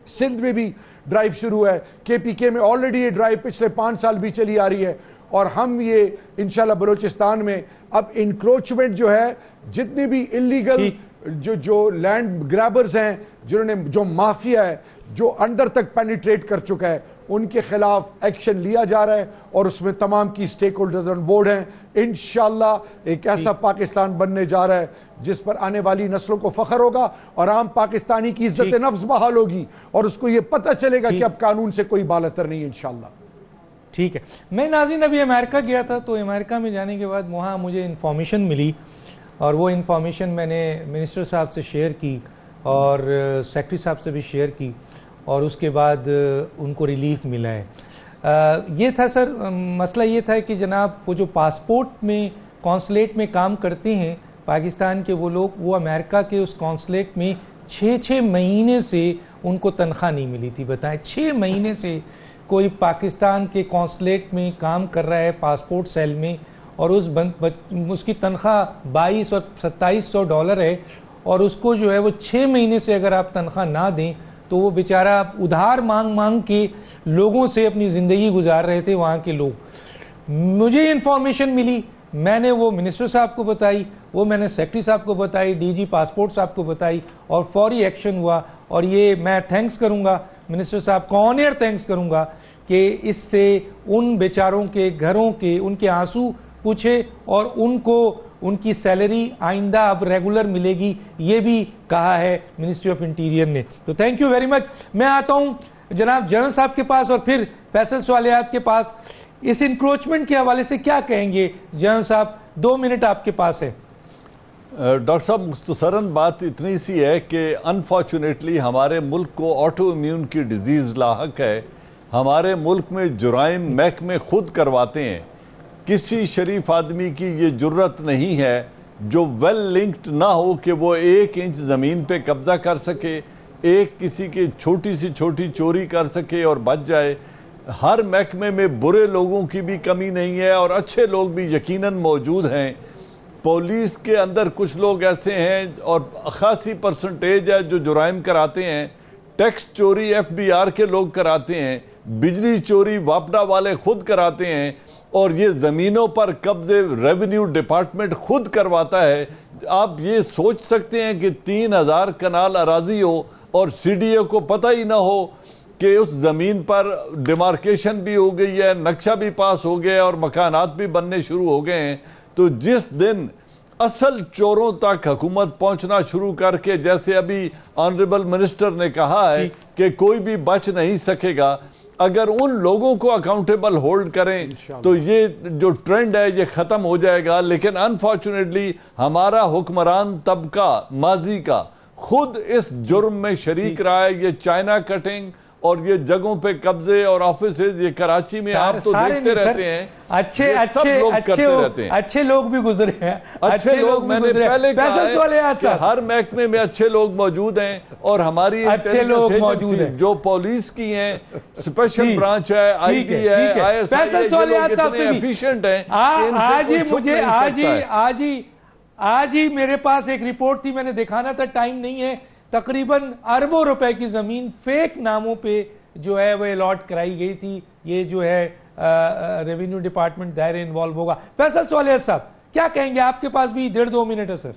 سندھ میں بھی ڈرائیو شروع ہے, KPK میں آلریڈی یہ ڈرائیو پچھلے 5 سال بھی چلی آ رہی ہے. اور ہم یہ انشاءاللہ بلوچستان میں اب انکروچمنٹ جو ہے, جتنے بھی انلیگل جو لینڈ گریبرز ہیں, جنہوں نے جو مافیا ہے جو اندر تک پینیٹریٹ کر چکا ہے, ان کے خلاف ایکشن لیا جا رہا ہے. اور اس میں تمام کی سٹیک ہولڈرز آن بورڈ ہیں. انشاءاللہ ایک ایسا پاکستان بننے جا رہا ہے جس پر آنے والی نسلوں کو فخر ہوگا, اور عام پاکستانی کی عزت نفس بحال ہوگی, اور اس کو یہ پتہ چلے گا کہ اب قانون سے کوئی بالاتر نہیں ہے انشاءاللہ. ٹھیک ہے. میں ناظرین ابھی امریکہ گیا تھا, تو امریکہ میں جانے کے بعد وہاں مجھے انفارمیشن ملی, اور وہ انفارمیشن میں نے منسٹر صاحب سے شیئر کی اور سیکرٹری صاحب سے بھی شیئر کی, اور اس کے بعد ان کو ریلیف ملا ہے. یہ تھا سر, مسئلہ یہ تھا کہ جناب وہ جو پاسپورٹ میں کونسلیٹ میں کام کرتے ہیں پاکستان کے وہ لوگ, وہ امریکہ کے اس کونسلیٹ میں 6 مہینے سے ان کو تنخواہ نہیں ملی تھی. بتائیں, 6 مہینے سے کوئی پاکستان کے کونسلیٹ میں کام کر رہا ہے پاسپورٹ سیل میں, اور اس کی تنخواہ 2200 اور 2700 ڈالر ہے, اور اس کو جو ہے وہ 6 مہینے سے اگر آپ تنخواہ نہ دیں تو وہ بیچارہ ادھار مانگ مانگ کے لوگوں سے اپنی زندگی گزار رہے تھے وہاں کے لوگ. مجھے انفارمیشن ملی, میں نے وہ منسٹر صاحب کو بتائی, وہ میں نے سیکرٹری صاحب کو بتائی, DG پاسپورٹ صاحب کو بتائی, اور فوری ایکشن ہوا. اور یہ میں تھینکس کروں گا منسٹر صاحب کو, آن ایئر تھینکس کروں گا کہ اس سے ان بیچاروں کے گھروں کے ان کے آنسو پوچھے, اور ان کو ان کی سیلری آئندہ اب ریگولر ملے گی, یہ بھی کہا ہے منسٹری آف انٹیریئر نے. تو تھینک یو ویری مچ. میں آتا ہوں جناب جنرل صاحب کے پاس اور پھر فیصل سوالیات کے پاس. اس انکروچمنٹ کے حوالے سے کیا کہیں گے جنرل صاحب؟ 2 منٹ آپ کے پاس ہے. ڈاکٹر صاحب مختصراً بات اتنی سی ہے کہ انفارچونیٹلی ہمارے ملک کو آٹو امیون کی ڈیزیز لاحق ہے. ہمارے ملک میں جرائم محکمے خود کرواتے ہیں. کسی شریف آدمی کی یہ جرت نہیں ہے جو ویل لنکڈ نہ ہو کہ وہ 1 انچ زمین پہ قبضہ کر سکے, ایک کسی کی چھوٹی سی چھوٹی چوری کر سکے اور بچ جائے. ہر محکمے میں برے لوگوں کی بھی کمی نہیں ہے اور اچھے لوگ بھی یقیناً موجود ہیں. پولیس کے اندر کچھ لوگ ایسے ہیں اور خاصی پرسنٹیج ہے جو جرائم کراتے ہیں. ٹیکس چوری FBR کے لوگ کراتے ہیں, بجلی چوری واپڈا والے خود کراتے ہیں, اور یہ زمینوں پر قبضے ریونیو ڈپارٹمنٹ خود کرواتا ہے. آپ یہ سوچ سکتے ہیں کہ 3000 کنال اراضی ہو اور CDA کو پتہ ہی نہ ہو کہ اس زمین پر ڈیمارکیشن بھی ہو گئی ہے, نقشہ بھی پاس ہو گیا اور مکانات بھی بننے شروع ہو گئے ہیں. تو جس دن اصل چوروں تک حکومت پہنچنا شروع کر کے, جیسے ابھی آنریبل منسٹر نے کہا ہے کہ کوئی بھی بچ نہیں سکے گا, اگر ان لوگوں کو اکاؤنٹیبل ہولڈ کریں تو یہ جو ٹرینڈ ہے یہ ختم ہو جائے گا. لیکن انفارچونیٹلی ہمارا حکمران طبقہ ماضی کا خود اس جرم میں شریک رہا ہے. یہ چائنا کٹنگ اور یہ جگہوں پہ قبضے اور آفیسز, یہ کراچی میں آپ تو دیکھتے رہتے ہیں, اچھے لوگ بھی گزرے ہیں. اچھے لوگ میں نے پہلے کہا ہے کہ ہر محکمے میں اچھے لوگ موجود ہیں, اور ہماری جو پولیس کی ہیں, اسپیشل برانچ ہے, IB ہے, ISI ہے, یہ لوگ اتنے ایفیشنٹ ہیں. آج ہی میرے پاس ایک رپورٹ تھی, میں نے دکھانا تھا, ٹائم نہیں ہے. تقریباً اربوں روپے کی زمین فیک ناموں پہ جو ہے وہ الاٹ کرائی گئی تھی. یہ جو ہے ریونیو ڈپارٹمنٹ دائرے انوالو ہوگا. فیصل سوالیات صاحب کیا کہیں گے؟ آپ کے پاس بھی 1.5-2 منٹ ہے سر.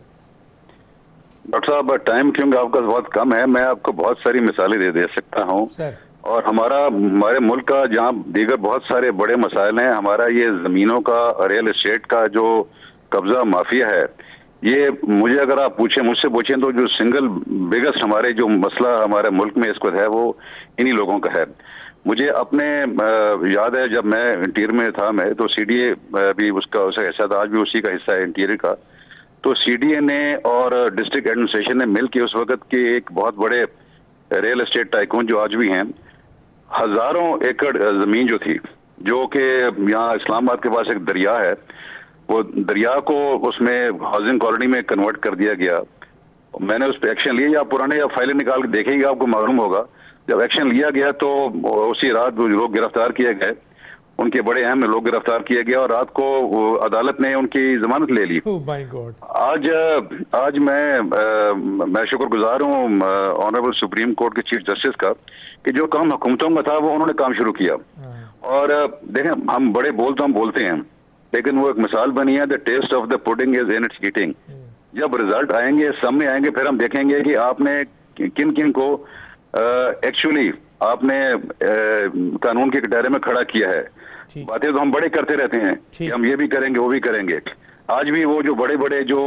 ڈاکٹر صاحب ٹائم کیونکہ آپ کا بہت کم ہے, میں آپ کو بہت ساری مثالیں دے سکتا ہوں سر. اور ہمارے ملک کا جہاں دیگر بہت سارے بڑے مسائل ہیں, ہمارا یہ زمینوں کا, ریئل اسٹیٹ کا جو قبضہ مافیا ہے, یہ مجھے اگر آپ مجھ سے پوچھیں تو جو سنگل بگسٹ ہمارے جو مسئلہ ہمارے ملک میں اس وقت ہے وہ انہی لوگوں کا ہے. مجھے اپنے یاد ہے جب میں انٹیریئر میں تھا, میں تو CDA بھی اس کا حصہ تھا, آج بھی اسی کا حصہ ہے انٹیریئر کا. تو CDA نے اور ڈسٹرکٹ ایڈمنسٹریشن نے مل کے اس وقت کے ایک بہت بڑے ریئل اسٹیٹ ٹائکون جو آج بھی ہیں, ہزاروں ایکڑ زمین جو تھی, جو کہ یہاں اسلام آباد کے پاس ایک دریا ہے, وہ دریا کو اس میں ہاؤسنگ کالونی میں کنورٹ کر دیا گیا. میں نے اس پہ ایکشن لیا, یا پرانے یا فائلیں نکال کے دیکھیں گے آپ کو معلوم ہوگا. جب ایکشن لیا گیا تو اسی رات وہ لوگ گرفتار کیے گئے, ان کے بڑے اہم لوگ گرفتار کیا گیا اور رات کو عدالت نے ان کی ضمانت لے لی. آج میں شکر گزار ہوں آنریبل سپریم کورٹ کے چیف جسٹس کا کہ جو کام حکومتوں کا تھا وہ انہوں نے کام شروع کیا. اور دیکھیں ہم بڑے بولتے ہیں لیکن وہ ایک مثال بنی ہے, the test of the pudding is in its eating. جب ریزلٹ آئیں گے سامنے آئیں گے پھر ہم دیکھیں گے کہ آپ نے کن کو ایکچولی آپ نے قانون کے دائرے میں کھڑا کیا ہے. باتیں تو ہم بڑے کرتے رہتے ہیں کہ ہم یہ بھی کریں گے وہ بھی کریں گے. آج بھی وہ جو بڑے جو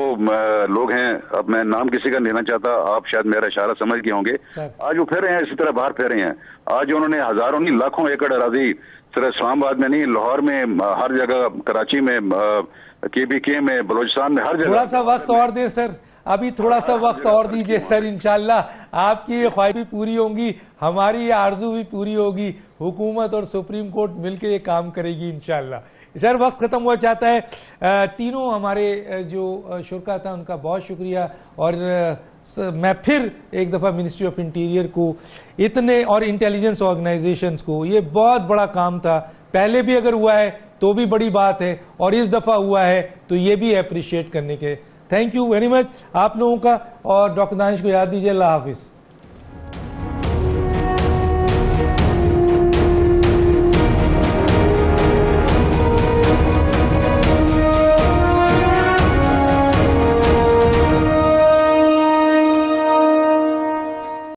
لوگ ہیں, اب میں نام کسی کا لینا چاہتا, آپ شاید میرا اشارہ سمجھ گئے ہوں گے, آج وہ پھر رہے ہیں اسی طرح باہر پھر رہے ہیں. آج انہوں نے ہزاروں نہیں لاکھوں ایکڑ اراضی صرف اسلام آباد میں نہیں, لاہور میں, ہر جگہ, کراچی میں, KBK میں, بلوچستان میں, ہر جگہ. تھوڑا سا وقت اور دیں سر, ابھی تھوڑا سا وقت اور دیجئے سر. انشاءاللہ آپ کی یہ خواہش بھی پوری ہوں گی, ہماری یہ آرزو بھی پوری ہوگی. حکومت اور سپریم کورٹ مل کے یہ کام کرے گی انشاءاللہ. سر وقت ختم ہوا چاہتا ہے. تینوں ہمارے جو شرکا تھا ان کا بہت شکریہ, اور میں پھر ایک دفعہ منسٹری آف انٹیریئر کو اتنے اور انٹیلیجنس آرگنائزیشنز کو, یہ بہت بڑا کام تھا, پہلے بھی اگر ہوا ہے تو بھی بڑی بات ہے, اور اس دفعہ ہوا ہے تو یہ بھی اپریشیٹ کرنے کے. تھینک یو ویری مچ آپ لوگوں کا, اور ڈاکٹر دانش کو یاد دیجیے. اللہ حافظ.